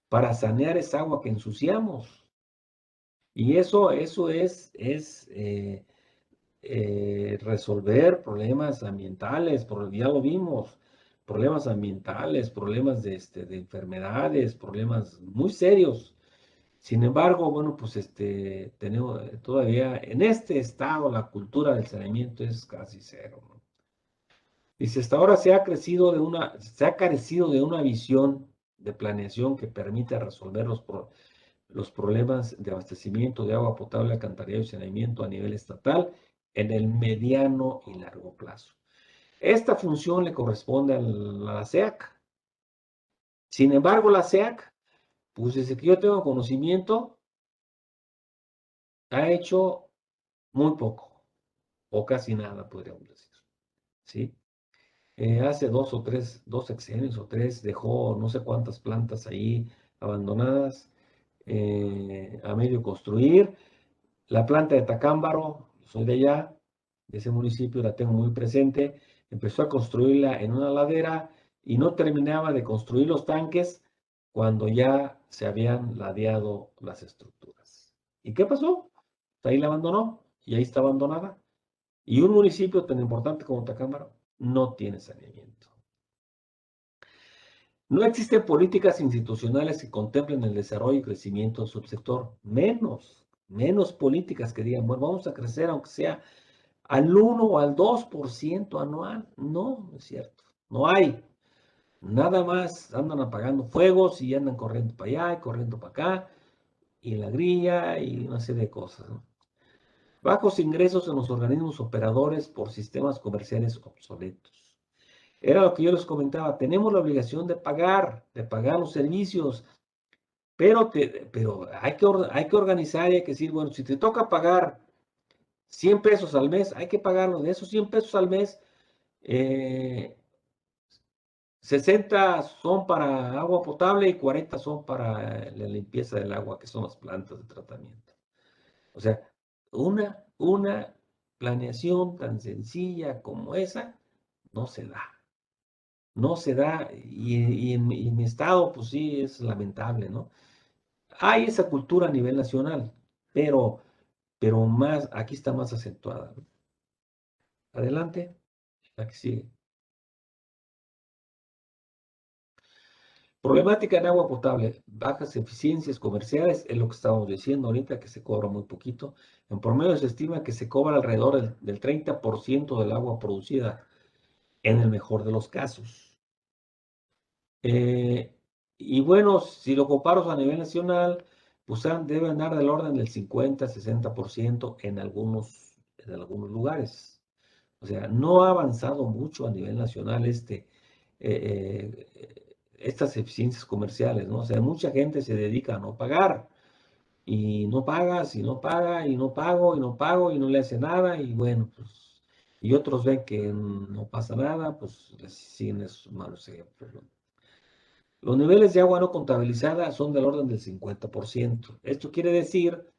para sanear esa agua que ensuciamos. Y eso es resolver problemas ambientales, ya lo vimos, problemas ambientales, problemas de enfermedades, problemas muy serios. Sin embargo, bueno, pues tenemos todavía en este estado la cultura del saneamiento es casi cero, ¿no? Dice, hasta ahora se ha carecido de una visión de planeación que permita resolver los problemas de abastecimiento de agua potable, alcantarillado y saneamiento a nivel estatal en el mediano y largo plazo. Esta función le corresponde a la SEAC. Sin embargo, la SEAC, pues desde que yo tengo conocimiento, ha hecho muy poco, o casi nada, podríamos decir, ¿sí? Hace dos sexenios o tres, dejó no sé cuántas plantas ahí abandonadas, a medio construir. La planta de Tacámbaro, soy de allá, de ese municipio, la tengo muy presente, empezó a construirla en una ladera y no terminaba de construir los tanques cuando ya se habían ladeado las estructuras. ¿Y qué pasó? Ahí la abandonó y ahí está abandonada. Y un municipio tan importante como Tacámbaro no tiene saneamiento. No existen políticas institucionales que contemplen el desarrollo y crecimiento del subsector. Menos políticas que digan, bueno, vamos a crecer aunque sea al 1 o al 2% anual. No, no es cierto. No hay. Nada más andan apagando fuegos y andan corriendo para allá y corriendo para acá, y la grilla y una serie de cosas, ¿no? Bajos ingresos en los organismos operadores por sistemas comerciales obsoletos. Era lo que yo les comentaba, tenemos la obligación de pagar los servicios, pero hay que organizar y hay que decir, bueno, si te toca pagar 100 pesos al mes, hay que pagarlo. De esos 100 pesos al mes, 60 son para agua potable y 40 son para la limpieza del agua, que son las plantas de tratamiento. O sea, una planeación tan sencilla como esa no se da. No se da, y en mi estado, pues sí, es lamentable, ¿no? Hay esa cultura a nivel nacional, pero más, aquí está más acentuada, ¿no? Adelante, la que sigue. Problemática en agua potable, bajas eficiencias comerciales, es lo que estábamos diciendo ahorita, que se cobra muy poquito. En promedio se estima que se cobra alrededor del 30% del agua producida, en el mejor de los casos. Y bueno, si lo comparo a nivel nacional, pues debe andar del orden del 50-60% en algunos lugares. O sea, no ha avanzado mucho a nivel nacional estas eficiencias comerciales, ¿no? O sea, mucha gente se dedica a no pagar y no pagas y no paga y no pago y no pago y no le hace nada y bueno, pues, y otros ven que no pasa nada, pues les siguen esos malos ejemplos, ¿no? Los niveles de agua no contabilizada son del orden del 50%. Esto quiere decir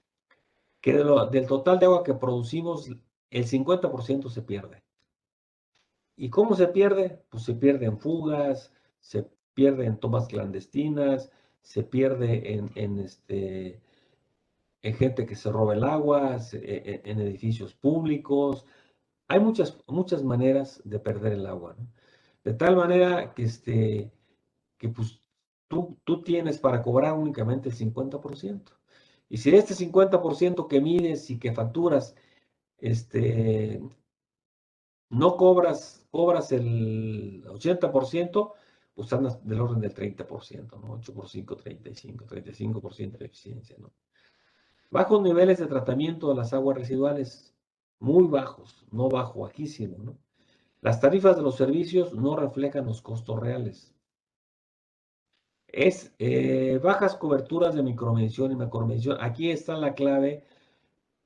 que del total de agua que producimos, el 50% se pierde. ¿Y cómo se pierde? Pues se pierde en fugas, se pierde en tomas clandestinas, se pierde en gente que se roba el agua, en edificios públicos. Hay muchas maneras de perder el agua, ¿no? De tal manera que pues tú tienes para cobrar únicamente el 50%. Y si este 50% que mides y que facturas, no cobras el 80%, pues andas del orden del 30%, ¿no? 8 por 5, 35% de eficiencia, ¿no? Bajos niveles de tratamiento de las aguas residuales, muy bajos, no bajísimo, ¿no? Las tarifas de los servicios no reflejan los costos reales. Bajas coberturas de micromedición y macromedición. Aquí está la clave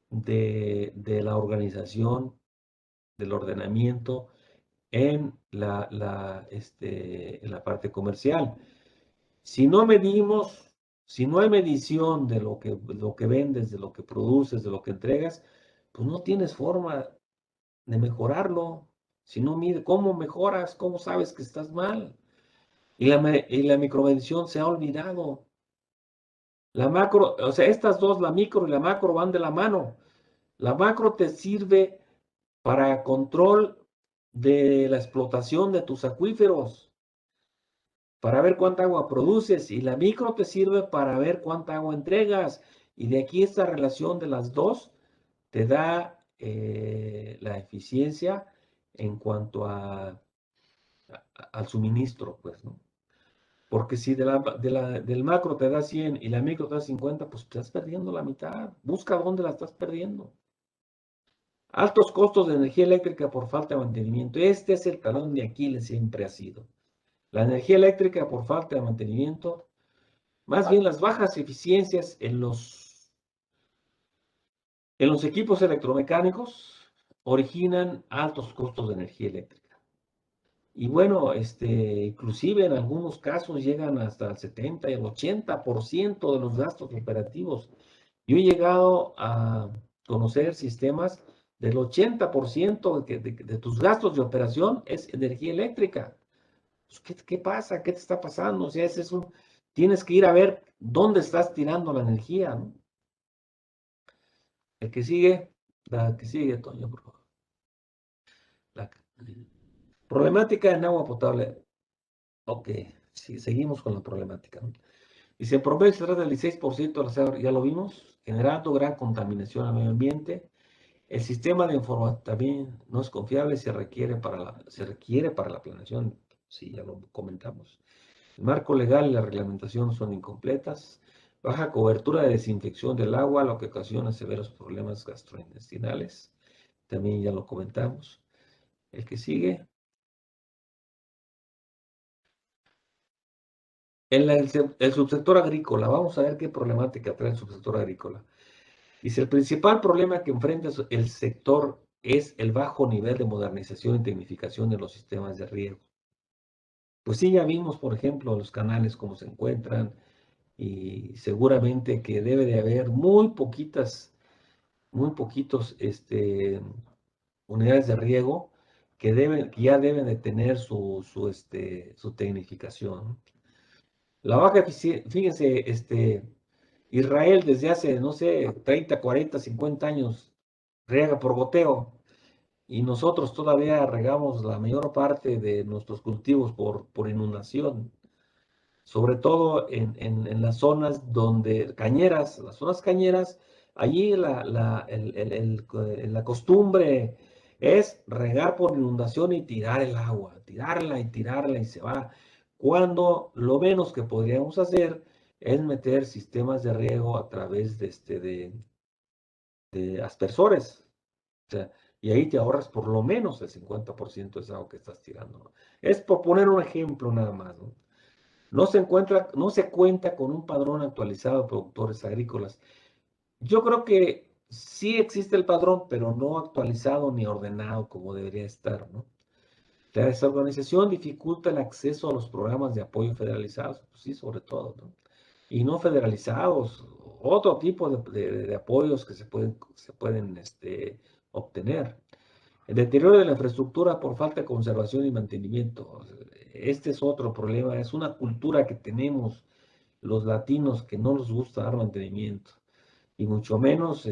de la organización, del ordenamiento en en la parte comercial. Si no medimos, si no hay medición de lo que vendes, de lo que produces, de lo que entregas, pues no tienes forma de mejorarlo. Si no mide, ¿cómo mejoras? ¿Cómo sabes que estás mal? Y la micromedición se ha olvidado. La macro, o sea, estas dos, la micro y la macro, van de la mano. La macro te sirve para control de la explotación de tus acuíferos. para ver cuánta agua produces y la micro te sirve para ver cuánta agua entregas. Y de aquí esta relación de las dos te da la eficiencia en cuanto al suministro, pues, ¿no? Porque si del macro te da 100 y la micro te da 50, pues estás perdiendo la mitad. Busca dónde la estás perdiendo. Altos costos de energía eléctrica por falta de mantenimiento. Este es el talón de Aquiles, siempre ha sido. La energía eléctrica por falta de mantenimiento, más bien las bajas eficiencias en los equipos electromecánicos originan altos costos de energía eléctrica. Y bueno, inclusive en algunos casos llegan hasta el 70 y el 80% de los gastos operativos. Yo he llegado a conocer sistemas del 80% de tus gastos de operación es energía eléctrica. Pues, ¿qué pasa? ¿Qué te está pasando? O sea, tienes que ir a ver dónde estás tirando la energía, ¿no? El que sigue, la que sigue, Toño, por favor. La, problemática en agua potable. Ok, sí, seguimos con la problemática, ¿no? Dice, en promedio se trata del 16% de las aguas, ya lo vimos, generando gran contaminación al medio ambiente. El sistema de información también no es confiable, se requiere para la planeación, sí, ya lo comentamos. El marco legal y la reglamentación son incompletas. Baja cobertura de desinfección del agua, lo que ocasiona severos problemas gastrointestinales. También ya lo comentamos. El que sigue. El subsector agrícola. Vamos a ver qué problemática trae el subsector agrícola. Dice, el principal problema que enfrenta el sector es el bajo nivel de modernización y tecnificación de los sistemas de riego. Pues sí, ya vimos, por ejemplo, los canales cómo se encuentran y seguramente que debe de haber muy poquitos unidades de riego que ya deben de tener su tecnificación. La baja eficiencia, fíjense, Israel desde hace, no sé, 30, 40, 50 años riega por goteo y nosotros todavía regamos la mayor parte de nuestros cultivos por inundación, sobre todo en las zonas donde cañeras, las zonas cañeras, allí la costumbre es regar por inundación y tirar el agua, tirarla y se va. Cuando lo menos que podríamos hacer es meter sistemas de riego a través de aspersores. O sea, y ahí te ahorras por lo menos el 50% de esa agua que estás tirando, ¿no? Es por poner un ejemplo nada más, ¿no? No se cuenta con un padrón actualizado de productores agrícolas. Yo creo que sí existe el padrón, pero no actualizado ni ordenado como debería estar, ¿no? La desorganización dificulta el acceso a los programas de apoyo federalizados, pues sí, sobre todo, ¿no? Y no federalizados, otro tipo de apoyos que se pueden obtener. El deterioro de la infraestructura por falta de conservación y mantenimiento. Este es otro problema, es una cultura que tenemos los latinos que no nos gusta dar mantenimiento. Y mucho menos,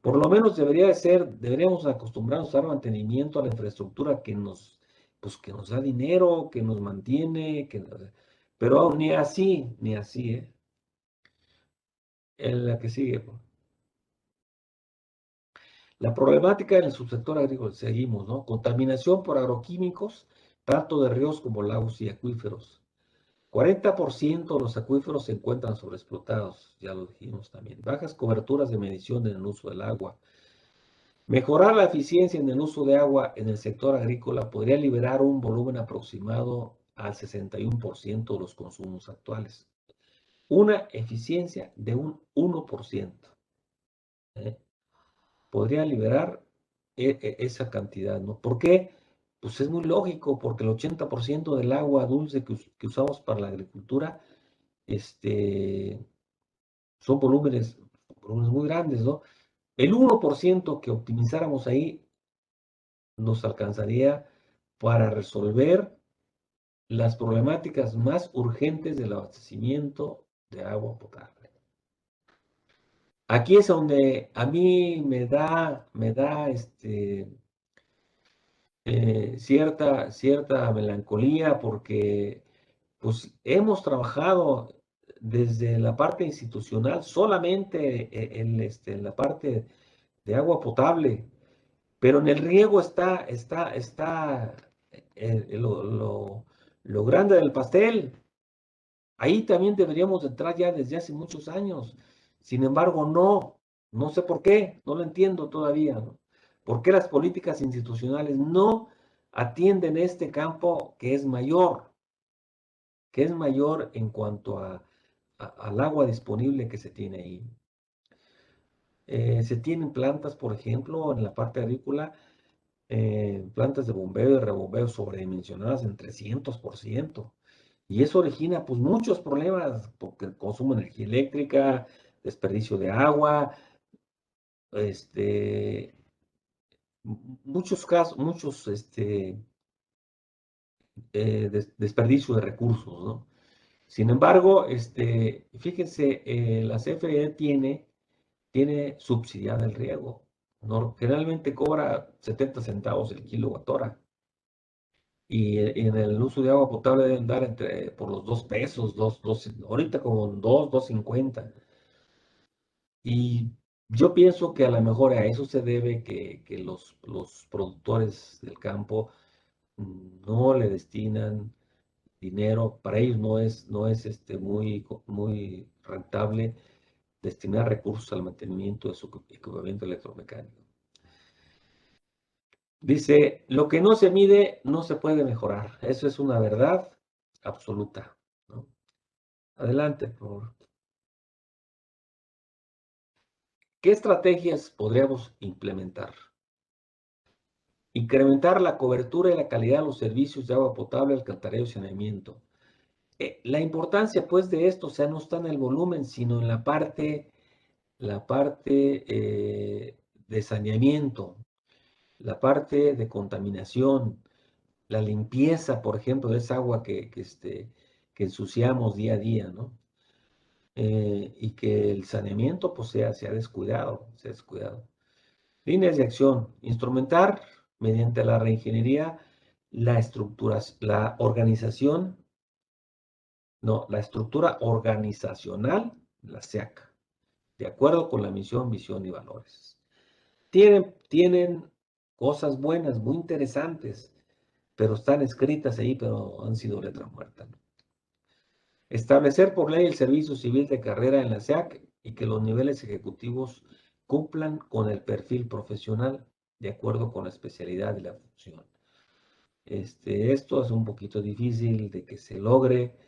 por lo menos deberíamos acostumbrarnos a dar mantenimiento a la infraestructura pues, que nos da dinero, que nos mantiene, pero ni así, ¿eh? En la que sigue, pues. La problemática en el subsector agrícola, seguimos, ¿no? Contaminación por agroquímicos, tanto de ríos como lagos y acuíferos. 40% de los acuíferos se encuentran sobreexplotados, ya lo dijimos también. Bajas coberturas de medición en el uso del agua. Mejorar la eficiencia en el uso de agua en el sector agrícola podría liberar un volumen aproximado al 61% de los consumos actuales. Una eficiencia de un 1%. ¿Eh? Podría liberar esa cantidad, ¿no? ¿Por qué? Pues es muy lógico, porque el 80% del agua dulce que usamos para la agricultura, son volúmenes muy grandes, ¿no? El 1% que optimizáramos ahí nos alcanzaría para resolver las problemáticas más urgentes del abastecimiento de agua potable. Aquí es donde a mí me da cierta melancolía porque pues hemos trabajado desde la parte institucional solamente en la parte de agua potable, pero en el riego está lo grande del pastel. Ahí también deberíamos entrar ya desde hace muchos años. Sin embargo, no sé por qué, no lo entiendo todavía, ¿no? ¿Por qué las políticas institucionales no atienden este campo que es mayor en cuanto al agua disponible que se tiene ahí? Se tienen plantas, por ejemplo, en la parte agrícola, plantas de bombeo y rebombeo sobredimensionadas en 300%. Y eso origina pues muchos problemas, porque consumo de energía eléctrica, desperdicio de agua, este, muchos casos, muchos desperdicio de recursos, ¿no? Sin embargo, fíjense, la CFE tiene subsidiado el riego. Generalmente cobra 70 centavos el kilowatt hora. Y en el uso de agua potable deben dar por los 2 pesos, ahorita como 2.50. Y yo pienso que a lo mejor a eso se debe que los productores del campo no le destinan dinero. Para ellos no es muy rentable destinar recursos al mantenimiento de su equipamiento electromecánico. Dice, lo que no se mide no se puede mejorar. Eso es una verdad absoluta, ¿no? Adelante, por favor. ¿Qué estrategias podríamos implementar? Incrementar la cobertura y la calidad de los servicios de agua potable, alcantarillado y saneamiento. La importancia, pues, de esto, o sea, no está en el volumen, sino en la parte de saneamiento, la parte de contaminación, la limpieza, por ejemplo, de esa agua que ensuciamos día a día, ¿no? Y que el saneamiento, pues, se ha descuidado, Líneas de acción. Instrumentar mediante la reingeniería la organización, no, la estructura organizacional, la SEAC, de acuerdo con la misión, visión y valores. Tienen cosas buenas, muy interesantes, pero están escritas ahí, pero han sido letra muerta, ¿no? Establecer por ley el servicio civil de carrera en la SEAC y que los niveles ejecutivos cumplan con el perfil profesional de acuerdo con la especialidad y la función. Esto es un poquito difícil de que se logre,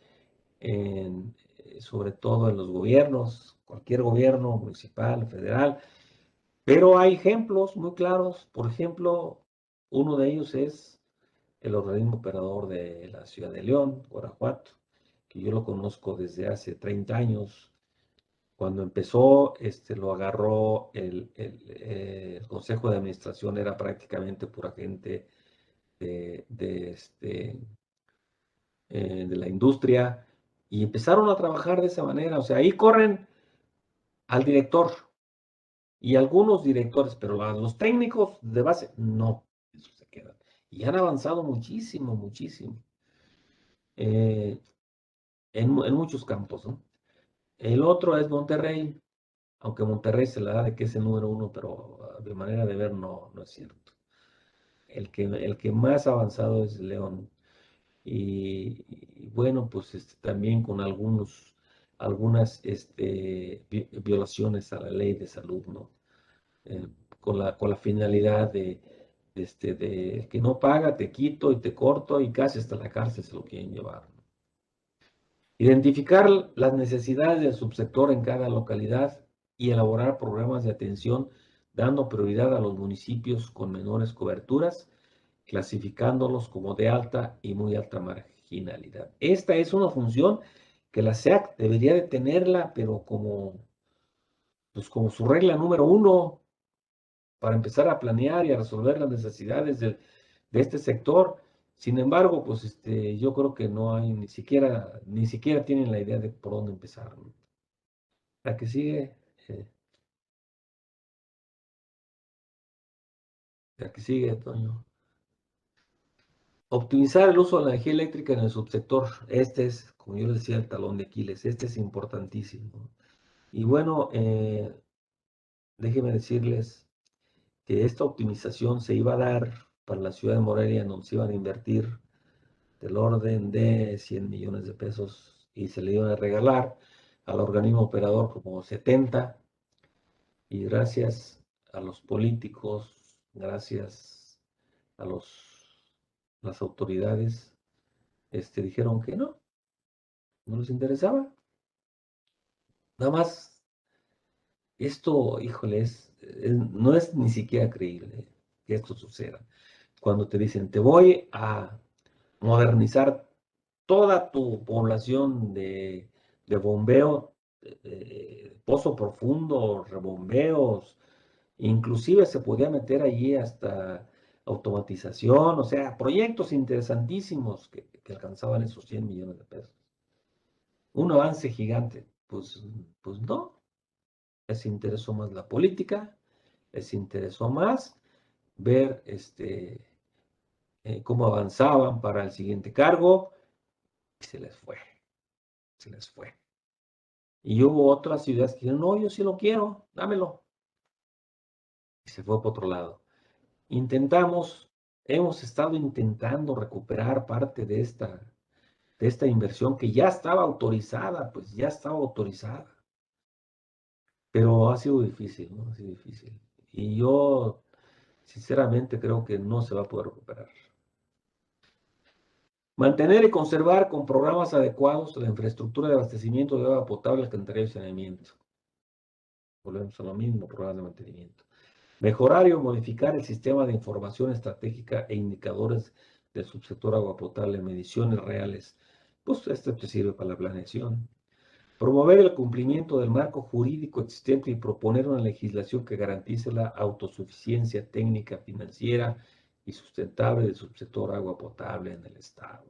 sobre todo en los gobiernos, cualquier gobierno municipal, federal, pero hay ejemplos muy claros. Por ejemplo, uno de ellos es el organismo operador de la ciudad de León, Guanajuato, que yo lo conozco desde hace 30 años. Cuando empezó, lo agarró el Consejo de Administración, era prácticamente pura gente de la industria, y empezaron a trabajar de esa manera. O sea, ahí corren al director y algunos directores, pero los técnicos de base, no, eso se queda. Y han avanzado muchísimo, muchísimo, en muchos campos, ¿no? El otro es Monterrey, aunque Monterrey se la da de que es el número uno, pero de manera de ver no es cierto. El que más avanzado es León. Y bueno, pues también con algunas violaciones a la ley de salud, ¿no? Eh, con la finalidad de que no paga, te quito y te corto y casi hasta la cárcel se lo quieren llevar, ¿no? Identificar las necesidades del subsector en cada localidad y elaborar programas de atención dando prioridad a los municipios con menores coberturas, clasificándolos como de alta y muy alta marginalidad. Esta es una función que la SEAC debería de tenerla, pero pues como su regla número uno, para empezar a planear y a resolver las necesidades de este sector. Sin embargo, pues yo creo que no hay ni siquiera tienen la idea de por dónde empezar, ¿no? La que sigue, eh, la que sigue, Toño. Optimizar el uso de la energía eléctrica en el subsector. Este es, como yo les decía, el talón de Aquiles. Este es importantísimo. Y bueno, déjenme decirles que esta optimización se iba a dar para la ciudad de Morelia, donde se iban a invertir del orden de 100 millones de pesos y se le iban a regalar al organismo operador como 70. Y gracias a los políticos, gracias a las autoridades, dijeron que no les interesaba. Nada más, esto, híjole, no es ni siquiera creíble que esto suceda. Cuando te dicen, te voy a modernizar toda tu población de bombeo, pozo profundo, rebombeos, inclusive se podía meter allí hasta automatización, o sea, proyectos interesantísimos que alcanzaban esos 100 millones de pesos. Un avance gigante, pues no, les interesó más la política, les interesó más ver cómo avanzaban para el siguiente cargo y se les fue. Y hubo otras ciudades que dijeron, no, yo sí lo quiero, dámelo. Y se fue por otro lado. Hemos estado intentando recuperar parte de esta inversión que ya estaba autorizada, pero ha sido difícil, ¿no? Ha sido difícil. Y yo, sinceramente, creo que no se va a poder recuperar. Mantener y conservar con programas adecuados la infraestructura de abastecimiento de agua potable, alcantarillado y saneamiento. Volvemos a lo mismo, programas de mantenimiento. Mejorar y modificar el sistema de información estratégica e indicadores del subsector agua potable, mediciones reales. Pues esto te sirve para la planeación. Promover el cumplimiento del marco jurídico existente y proponer una legislación que garantice la autosuficiencia técnica, financiera y sustentable del subsector agua potable en el Estado.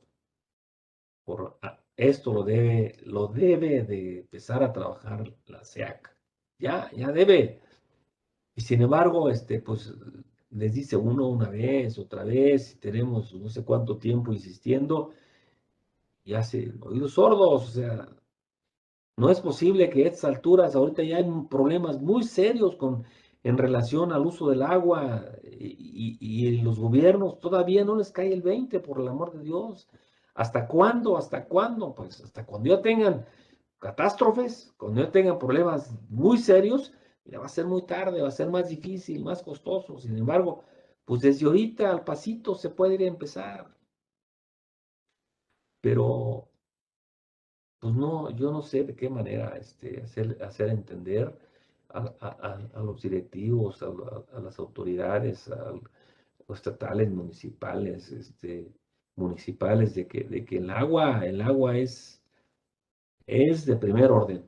Esto lo debe de empezar a trabajar la SEAC. Ya debe. Y sin embargo, pues les dice uno una vez, otra vez, y tenemos no sé cuánto tiempo insistiendo, y hacen oídos sordos, o sea, no es posible que a estas alturas, ahorita ya hay problemas muy serios en relación al uso del agua, y los gobiernos todavía no les cae el 20, por el amor de Dios. ¿Hasta cuándo? ¿Hasta cuándo? Pues hasta cuando ya tengan catástrofes, cuando ya tengan problemas muy serios, ya va a ser muy tarde, va a ser más difícil, más costoso. Sin embargo, pues desde ahorita al pasito se puede ir a empezar. Pero, pues no, yo no sé de qué manera hacer entender a los directivos, a las autoridades, a los estatales, municipales, de que el agua es de primer orden.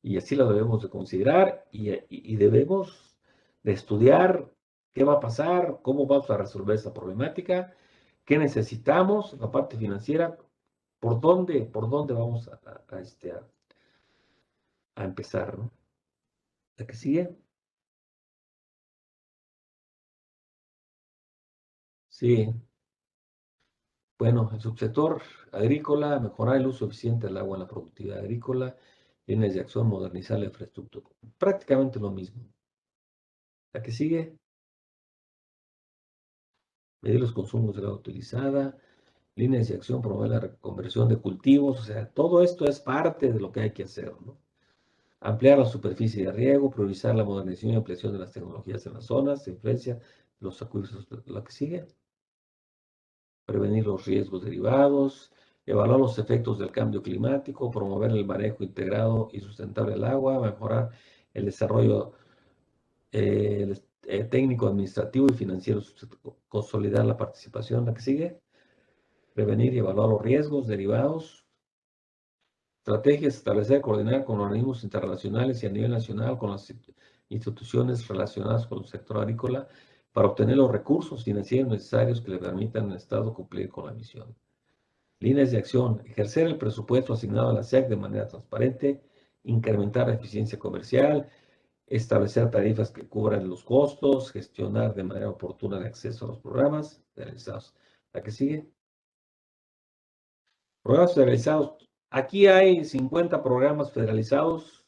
Y así lo debemos de considerar y debemos de estudiar qué va a pasar, cómo vamos a resolver esa problemática, qué necesitamos, la parte financiera, por dónde vamos a empezar, ¿no? ¿La que sigue? Sí. Bueno, el subsector agrícola, mejorar el uso eficiente del agua en la productividad agrícola, líneas de acción, modernizar la infraestructura. Prácticamente lo mismo. La que sigue, medir los consumos de agua utilizada, líneas de acción, promover la reconversión de cultivos, o sea, todo esto es parte de lo que hay que hacer, ¿no? Ampliar la superficie de riego, priorizar la modernización y ampliación de las tecnologías en las zonas de influencia, los acuíferos, lo que sigue, prevenir los riesgos derivados, evaluar los efectos del cambio climático, promover el manejo integrado y sustentable del agua, mejorar el desarrollo técnico, administrativo y financiero, consolidar la participación, la que sigue, prevenir y evaluar los riesgos derivados, estrategias, establecer, coordinar con organismos internacionales y a nivel nacional con las instituciones relacionadas con el sector agrícola para obtener los recursos financieros necesarios que le permitan al Estado cumplir con la misión. Líneas de acción, ejercer el presupuesto asignado a la SEAC de manera transparente, incrementar la eficiencia comercial, establecer tarifas que cubran los costos, gestionar de manera oportuna el acceso a los programas realizados La que sigue. Programas federalizados. Aquí hay 50 programas federalizados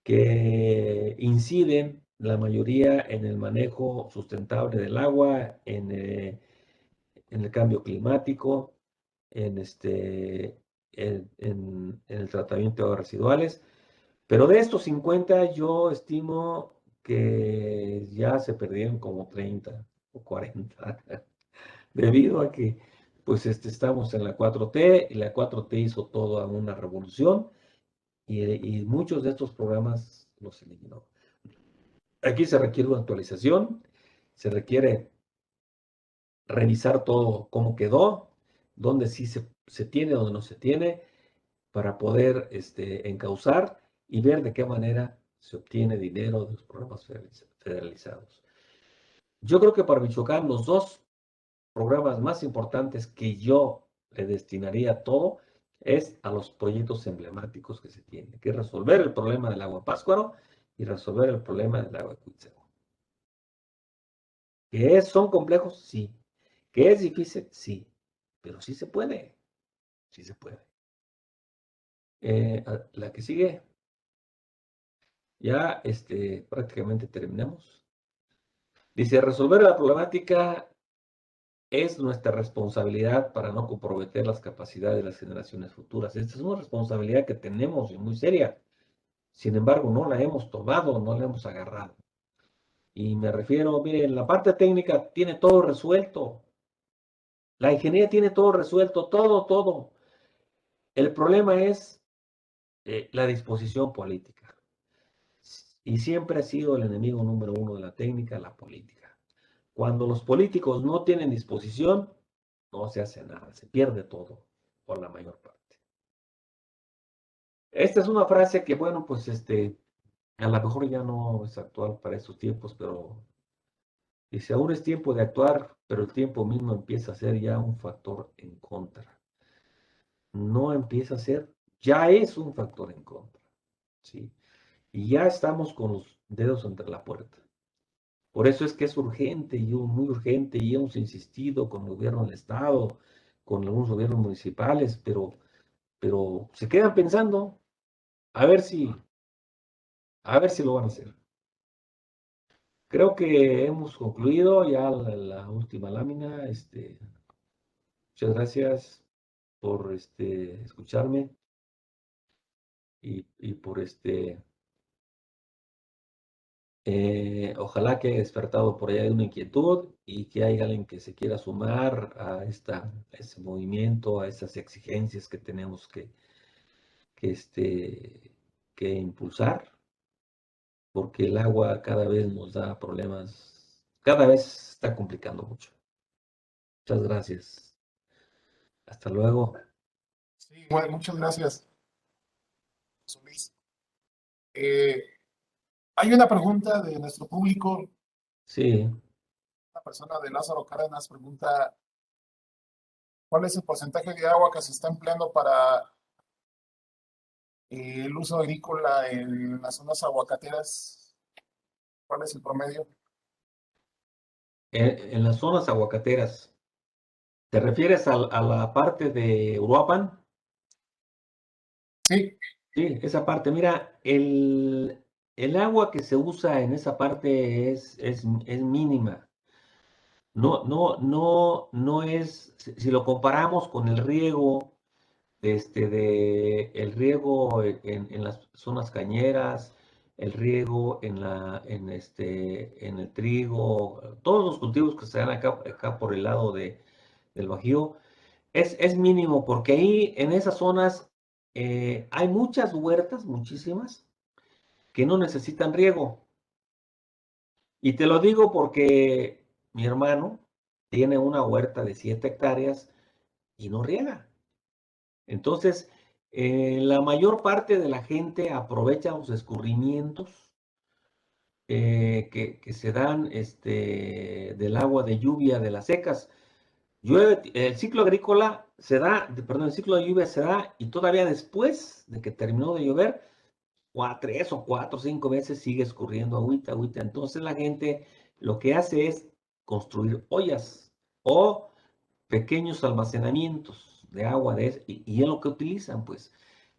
que inciden la mayoría en el manejo sustentable del agua, en el cambio climático, en el tratamiento de aguas residuales. Pero de estos 50 yo estimo que ya se perdieron como 30 o 40, debido a que pues estamos en la 4T y la 4T hizo toda una revolución y muchos de estos programas los eliminó. Aquí se requiere una actualización, se requiere revisar todo cómo quedó, dónde sí se tiene, dónde no se tiene, para poder encauzar y ver de qué manera se obtiene dinero de los programas federalizados. Yo creo que para Michoacán los dos programas más importantes que yo le destinaría todo es a los proyectos emblemáticos que se tienen, que es resolver el problema del agua Pátzcuaro y resolver el problema del agua Cuitzeo. ¿Son complejos? Sí. ¿Que es difícil? Sí. Pero sí se puede. Sí se puede. La que sigue. Ya prácticamente terminamos. Dice, resolver la problemática es nuestra responsabilidad para no comprometer las capacidades de las generaciones futuras. Esta es una responsabilidad que tenemos y muy seria. Sin embargo, no la hemos tomado, no la hemos agarrado. Y me refiero, miren, la parte técnica tiene todo resuelto. La ingeniería tiene todo resuelto, todo. El problema es la disposición política. Y siempre ha sido el enemigo número uno de la técnica, la política. Cuando los políticos no tienen disposición, no se hace nada, se pierde todo, por la mayor parte. Esta es una frase que, bueno, pues a lo mejor ya no es actual para estos tiempos, pero dice, aún es tiempo de actuar, pero el tiempo mismo empieza a ser ya un factor en contra. No empieza a ser, ya es un factor en contra, ¿sí? Y ya estamos con los dedos entre la puerta. Por eso es que es urgente y muy urgente y hemos insistido con el gobierno del estado, con algunos gobiernos municipales, pero se quedan pensando a ver si, lo van a hacer. Creo que hemos concluido ya la última lámina. Muchas gracias por escucharme y por ojalá que haya despertado por allá una inquietud y que haya alguien que se quiera sumar a ese movimiento, a esas exigencias que tenemos que impulsar, porque el agua cada vez nos da problemas, cada vez se está complicando mucho. Muchas gracias. Hasta luego. Sí, bueno, muchas gracias, José Luis. Eh, Hay una pregunta de nuestro público. Sí. La persona de Lázaro Cárdenas pregunta, ¿cuál es el porcentaje de agua que se está empleando para el uso agrícola en las zonas aguacateras? ¿Cuál es el promedio? En las zonas aguacateras, ¿te refieres a la parte de Uruapan? Sí, Sí, esa parte. Mira, el agua que se usa en esa parte es mínima. No es, si lo comparamos con el riego, el riego en las zonas cañeras, el riego en el trigo, todos los cultivos que se dan acá por el lado del Bajío, es mínimo, porque ahí en esas zonas hay muchas huertas, muchísimas, que no necesitan riego. Y te lo digo porque mi hermano tiene una huerta de 7 hectáreas y no riega. Entonces, la mayor parte de la gente aprovecha los escurrimientos que se dan del agua de lluvia de las secas. El ciclo agrícola se da, perdón, el ciclo de lluvia se da y todavía después de que terminó de llover, 3 o 4 o 5 veces sigue escurriendo agüita, agüita. Entonces la gente lo que hace es construir ollas o pequeños almacenamientos de agua y es lo que utilizan, pues.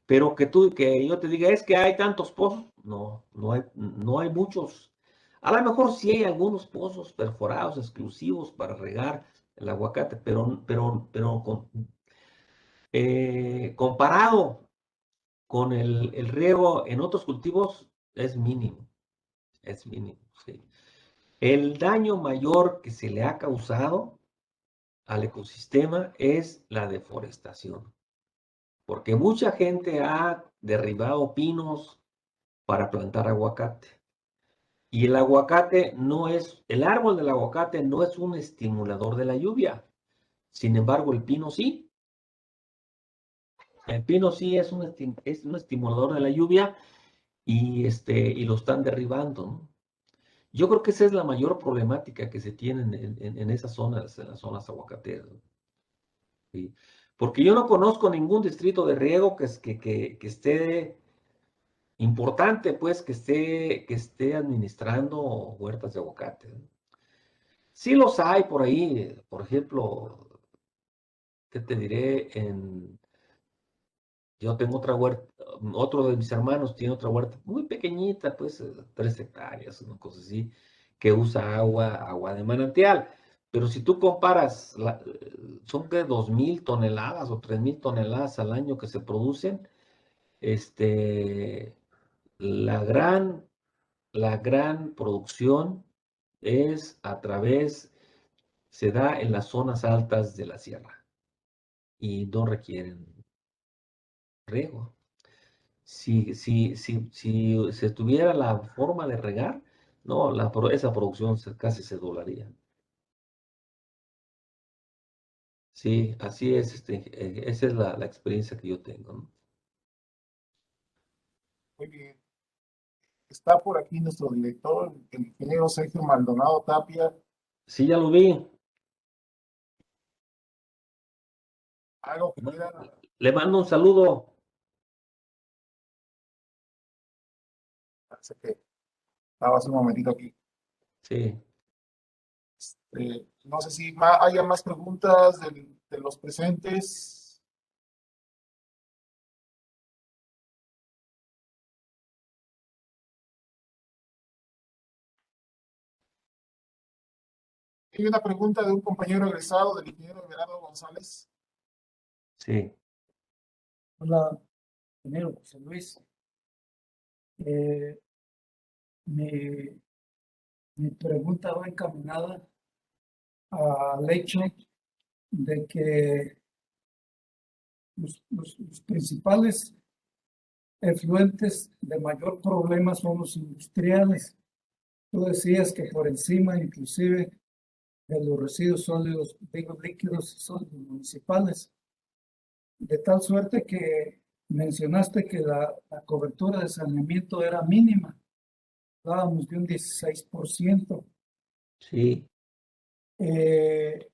Pero que yo te diga, es que hay tantos pozos, no hay muchos. A lo mejor sí hay algunos pozos perforados exclusivos para regar el aguacate, comparado con el riego en otros cultivos es mínimo, sí. El daño mayor que se le ha causado al ecosistema es la deforestación, porque mucha gente ha derribado pinos para plantar aguacate. Y el árbol del aguacate no es un estimulador de la lluvia. Sin embargo, el pino sí. El pino sí es un estimulador de la lluvia y lo están derribando, ¿no? Yo creo que esa es la mayor problemática que se tiene en esas zonas, en las zonas aguacateras, ¿no? Sí. Porque yo no conozco ningún distrito de riego que esté importante, pues, que esté administrando huertas de aguacate, ¿no? Sí los hay por ahí, por ejemplo, ¿qué te diré? Yo tengo otra huerta, otro de mis hermanos tiene otra huerta muy pequeñita, pues 3 hectáreas, una cosa así, que usa agua de manantial. Pero si tú comparas, son que 2.000 toneladas o 3.000 toneladas al año que se producen, este, la gran, la gran producción se da en las zonas altas de la sierra y no requieren riego. Si se tuviera la forma de regar, no, esa producción casi se doblaría. Sí, así es, esa es la experiencia que yo tengo, ¿no? Muy bien. Está por aquí nuestro director, el ingeniero Sergio Maldonado Tapia. Sí, ya lo vi. Algo que quiera, Le mando un saludo. parece que estaba hace un momentito aquí. Sí. No sé si haya más preguntas de los presentes. Hay una pregunta de un compañero egresado del ingeniero Everardo González. Sí, Hola, ingeniero José Luis. Eh, mi, mi pregunta va encaminada al hecho de que los principales efluentes de mayor problema son los industriales. Tú decías que por encima inclusive de los residuos sólidos, digo líquidos y sólidos municipales, de tal suerte que mencionaste que la cobertura de saneamiento era mínima, hablábamos de un 16%. sí, Eh,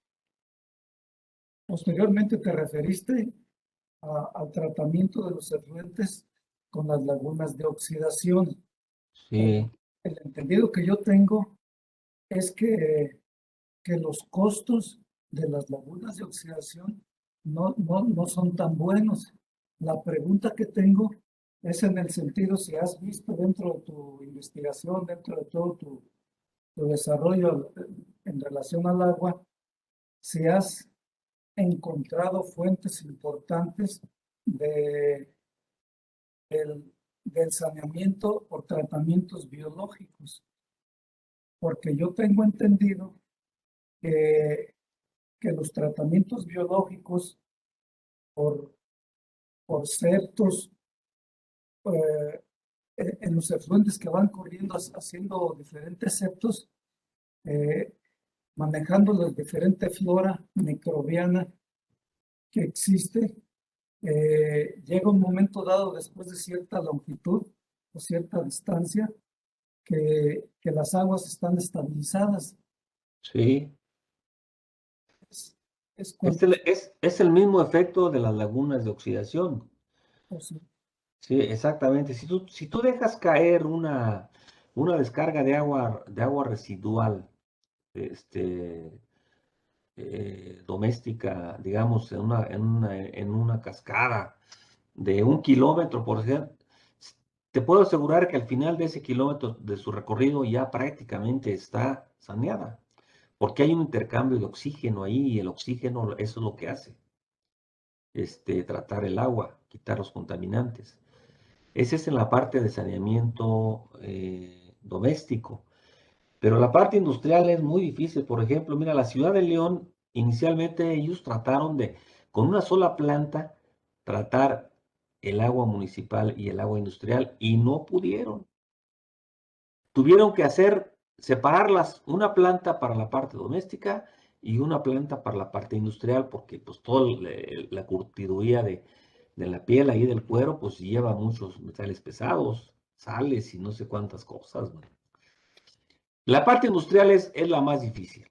Posteriormente te referiste al tratamiento de los efluentes con las lagunas de oxidación. sí, El entendido que yo tengo es que los costos de las lagunas de oxidación no son tan buenos. La pregunta que tengo es en el sentido si has visto dentro de tu investigación, dentro de todo tu desarrollo en relación al agua, si has encontrado fuentes importantes de, del saneamiento por tratamientos biológicos, porque yo tengo entendido que, que los tratamientos biológicos por, por septos, eh, en los efluentes que van corriendo haciendo diferentes septos, eh, manejando la diferente flora microbiana que existe, llega un momento dado después de cierta longitud o cierta distancia que las aguas están estabilizadas. sí. Es, es Es cuando, el, es, es el mismo efecto de las lagunas de oxidación. o sea, Sí, exactamente. Si tú dejas caer una descarga de agua residual, este, doméstica, digamos, en una cascada de 1 kilómetro, por ejemplo, te puedo asegurar que al final de ese kilómetro de su recorrido ya prácticamente está saneada, porque hay un intercambio de oxígeno ahí y el oxígeno, eso es lo que hace, tratar el agua, quitar los contaminantes. Ese es en la parte de saneamiento doméstico. Pero la parte industrial es muy difícil. Por ejemplo, mira, la ciudad de León, inicialmente ellos trataron de, con una sola planta, tratar el agua municipal y el agua industrial y no pudieron. Tuvieron que separarlas, una planta para la parte doméstica y una planta para la parte industrial, porque pues toda la curtiduría de la piel ahí del cuero, pues lleva muchos metales pesados, sales y no sé cuántas cosas, ¿no? La parte industrial es la más difícil,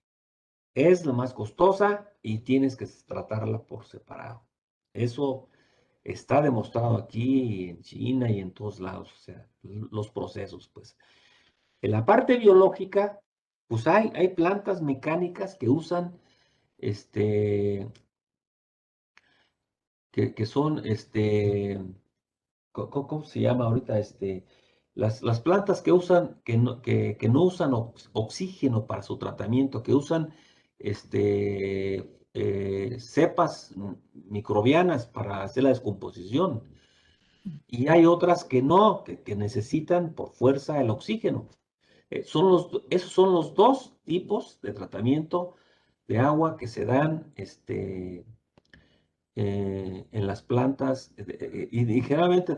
es la más costosa y tienes que tratarla por separado. Eso está demostrado aquí en China y en todos lados, o sea, los procesos, pues. En la parte biológica, pues hay plantas mecánicas que usan, que son, ¿cómo se llama ahorita? Las plantas que usan, que no usan oxígeno para su tratamiento, que usan cepas microbianas para hacer la descomposición. Y hay otras que no, que necesitan por fuerza el oxígeno. Esos son los dos tipos de tratamiento de agua que se dan en las plantas y generalmente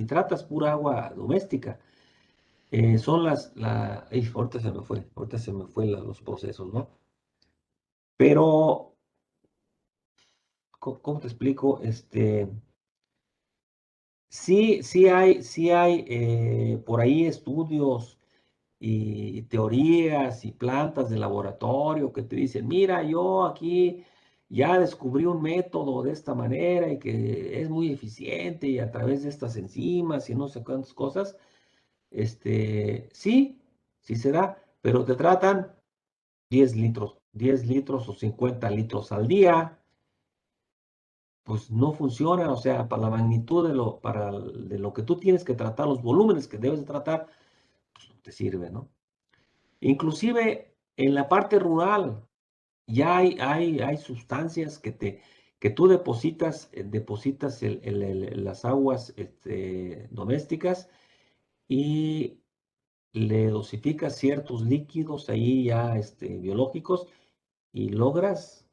tratas pura agua doméstica. Son ahorita se me fue los procesos, ¿no? Pero, ¿cómo te explico? Sí hay por ahí estudios y teorías y plantas de laboratorio que te dicen, mira, yo aquí ya descubrí un método de esta manera y que es muy eficiente y a través de estas enzimas y no sé cuántas cosas, sí, sí se da, pero te tratan 10 litros o 50 litros al día, pues no funciona, o sea, para la magnitud de lo que tú tienes que tratar, los volúmenes que debes de tratar, pues no te sirve, ¿no? Inclusive en la parte rural ya hay sustancias que tú depositas las aguas domésticas y le dosificas ciertos líquidos ahí ya biológicos y logras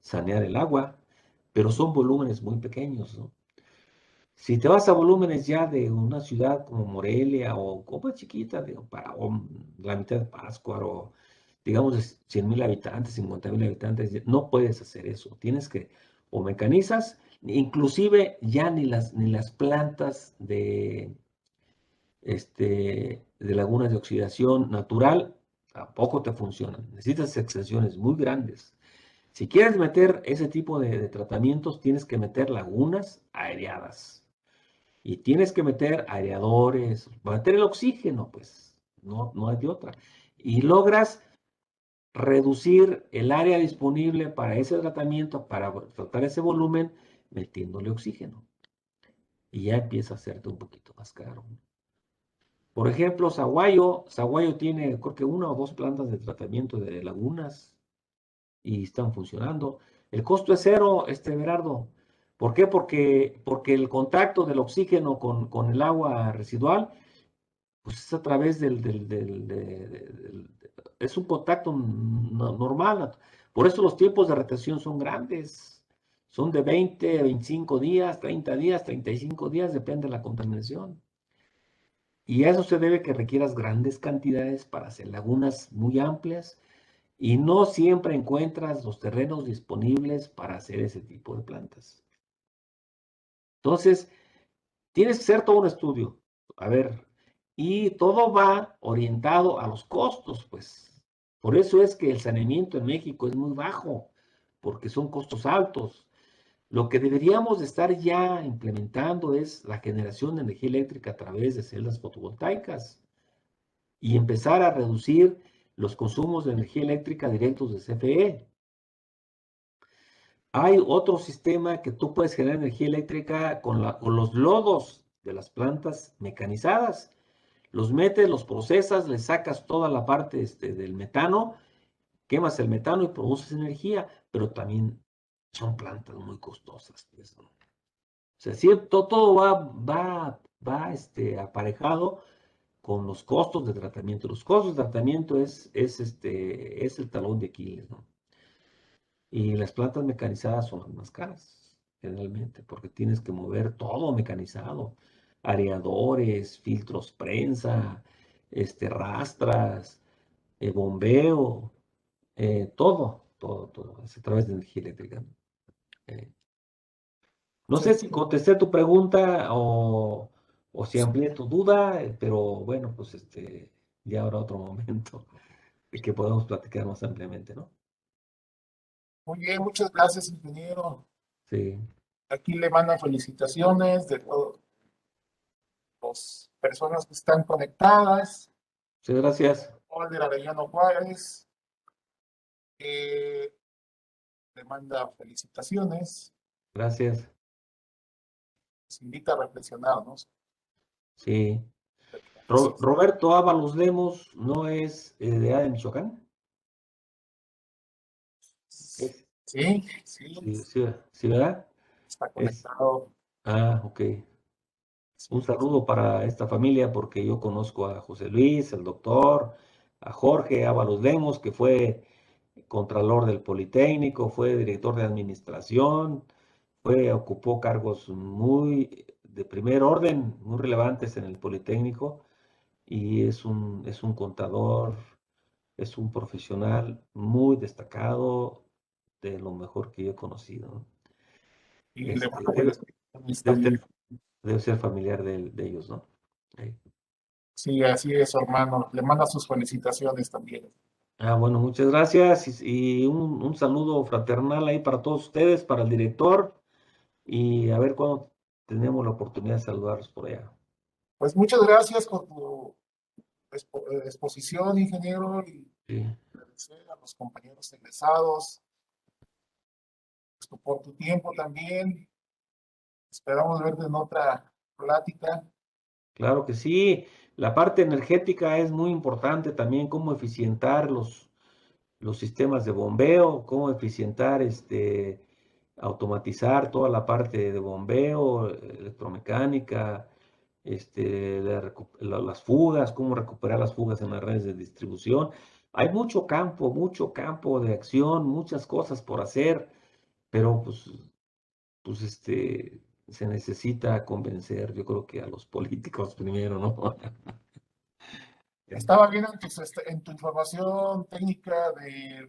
sanear el agua, pero son volúmenes muy pequeños, ¿no? Si te vas a volúmenes ya de una ciudad como Morelia o como chiquita, o la mitad de Pátzcuaro, o digamos de 100,000 habitantes, 50,000 habitantes, no puedes hacer eso. Tienes que, o mecanizas, inclusive ya ni las plantas de lagunas de oxidación natural tampoco te funcionan. Necesitas extensiones muy grandes. Si quieres meter ese tipo de tratamientos, tienes que meter lagunas aireadas. Y tienes que meter aireadores, meter el oxígeno, pues no hay de otra. Y logras reducir el área disponible para ese tratamiento, para tratar ese volumen, metiéndole oxígeno. Y ya empieza a hacerte un poquito más caro. Por ejemplo, Saguayo tiene, creo que 1 o 2 plantas de tratamiento de lagunas y están funcionando. El costo es cero, Berardo. ¿Por qué? Porque el contacto del oxígeno con el agua residual, pues es a través es un contacto normal. Por eso los tiempos de retención son grandes. Son de 20, 25 días, 30 días, 35 días, depende de la contaminación. Y a eso se debe que requieras grandes cantidades para hacer lagunas muy amplias y no siempre encuentras los terrenos disponibles para hacer ese tipo de plantas. Entonces, tienes que hacer todo un estudio. A ver, y todo va orientado a los costos, pues. Por eso es que el saneamiento en México es muy bajo, porque son costos altos. Lo que deberíamos de estar ya implementando es la generación de energía eléctrica a través de celdas fotovoltaicas y empezar a reducir los consumos de energía eléctrica directos de CFE. Hay otro sistema que tú puedes generar energía eléctrica con los lodos de las plantas mecanizadas. Los metes, los procesas, le sacas toda la parte del metano, quemas el metano y produces energía, pero también son plantas muy costosas, pues, ¿no? O sea, sí, todo va aparejado con los costos de tratamiento. Los costos de tratamiento es el talón de Aquiles, ¿no? Y las plantas mecanizadas son las más caras, generalmente, porque tienes que mover todo mecanizado. Areadores, filtros prensa, rastras, bombeo, todo, es a través de energía eléctrica, ¿no? No sé si contesté tu pregunta o si amplié tu duda, pero bueno, pues ya habrá otro momento de que podamos platicar más ampliamente, ¿no? Muy bien, muchas gracias, ingeniero. Sí, Aquí le mandan felicitaciones de todas las personas que están conectadas. muchas gracias. Older Arellano Juárez, que le manda felicitaciones. Gracias. Se invita a reflexionar, ¿no? Sí. Roberto Ábalos Lemos no es de allá de Michoacán. Es- Sí, sí, ¿verdad? está Es, conectado. ok. Un saludo para esta familia porque yo conozco a José Luis, el doctor, a Jorge Ábalos Lemos, que fue contralor del Politécnico, fue director de administración, ocupó cargos muy de primer orden, muy relevantes en el Politécnico, y es un contador, es un profesional muy destacado, de lo mejor que yo he conocido, ¿no? Y le manda Debe, felicitaciones debe también. debe ser familiar de ellos, ¿no? Sí, así es, hermano. Le manda sus felicitaciones también. Bueno, muchas gracias y un saludo fraternal ahí para todos ustedes, para el director, y a ver cuándo tenemos la oportunidad de saludarlos por allá. Pues muchas gracias por tu exposición, ingeniero, y Sí, agradecer a los compañeros egresados por tu tiempo también. Esperamos verte en otra plática. claro que sí. La parte energética es muy importante también, cómo eficientar los sistemas de bombeo, cómo eficientar, automatizar toda la parte de bombeo, electromecánica, las fugas, cómo recuperar las fugas en las redes de distribución. Hay mucho campo de acción, muchas cosas por hacer, pero se necesita convencer, yo creo que a los políticos primero, ¿no? Estaba viendo en tu información técnica de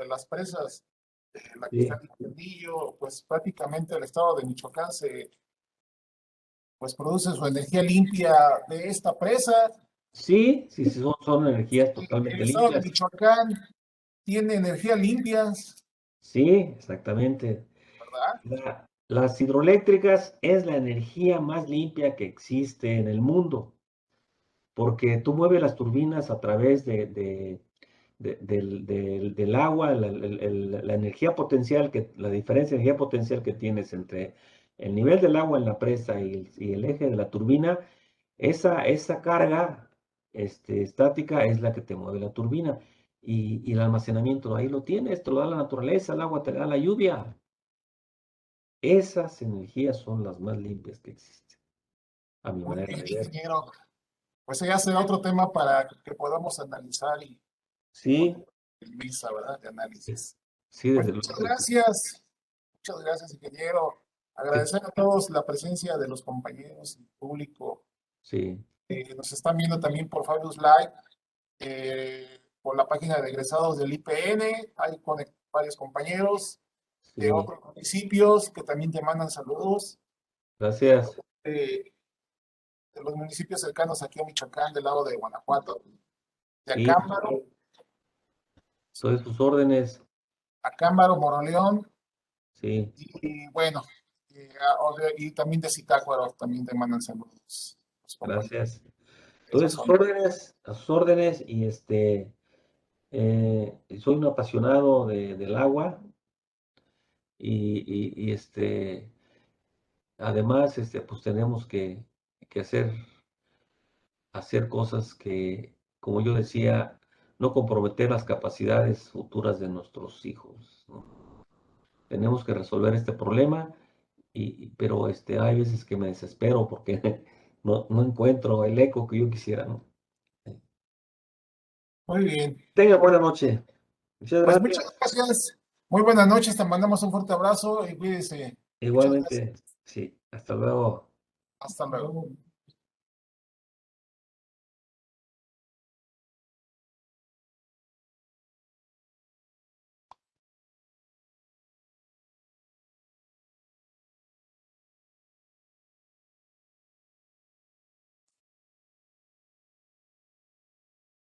las presas, de la que está Sí, en Quindío, pues prácticamente el estado de Michoacán pues produce su energía limpia de esta presa. sí, son energías El totalmente estado de limpias. Michoacán tiene energía limpia, Sí, exactamente. ¿verdad? Las hidroeléctricas es la energía más limpia que existe en el mundo, porque tú mueves las turbinas a través del agua, la energía potencial, la diferencia de energía potencial que tienes entre el nivel del agua en la presa y el eje de la turbina, esa carga estática es la que te mueve la turbina. Y el almacenamiento, ahí lo tienes, te lo da la naturaleza, el agua te da la lluvia. Esas energías son las más limpias que existen, a mi Muy manera bien, de ver. ingeniero. Pues ya será otro tema para que podamos analizar y Sí, poner en mesa, ¿verdad? De análisis. sí, Pues desde muchas luego que sí. gracias. Muchas gracias, ingeniero. Que- Agradecer a todos la presencia de los compañeros y público Sí, que nos están viendo también por Facebook Live, por la página de egresados del IPN. Hay varios compañeros de sí. otros municipios que también te mandan saludos. De, Gracias. de- de los municipios cercanos aquí a Michoacán, del lado de Guanajuato, de Sí, todas sus órdenes. Acámbaro, Moroleón, Sí, y bueno, y también de Zitácuaro, también te mandan saludos los compañeros gracias. de esa Todas zona. sus órdenes, a sus órdenes, y Soy un apasionado del agua y además, pues tenemos que hacer cosas que, como yo decía, no comprometer las capacidades futuras de nuestros hijos, ¿no? Tenemos que resolver este problema, pero hay veces que me desespero porque no encuentro el eco que yo quisiera, ¿no? Muy bien. Tenga buena noche. Muchas Pues gracias. muchas gracias. Muy buenas noches. Te mandamos un fuerte abrazo y cuídese. Muchas gracias. Igualmente, sí. Hasta luego. Hasta luego. Luego,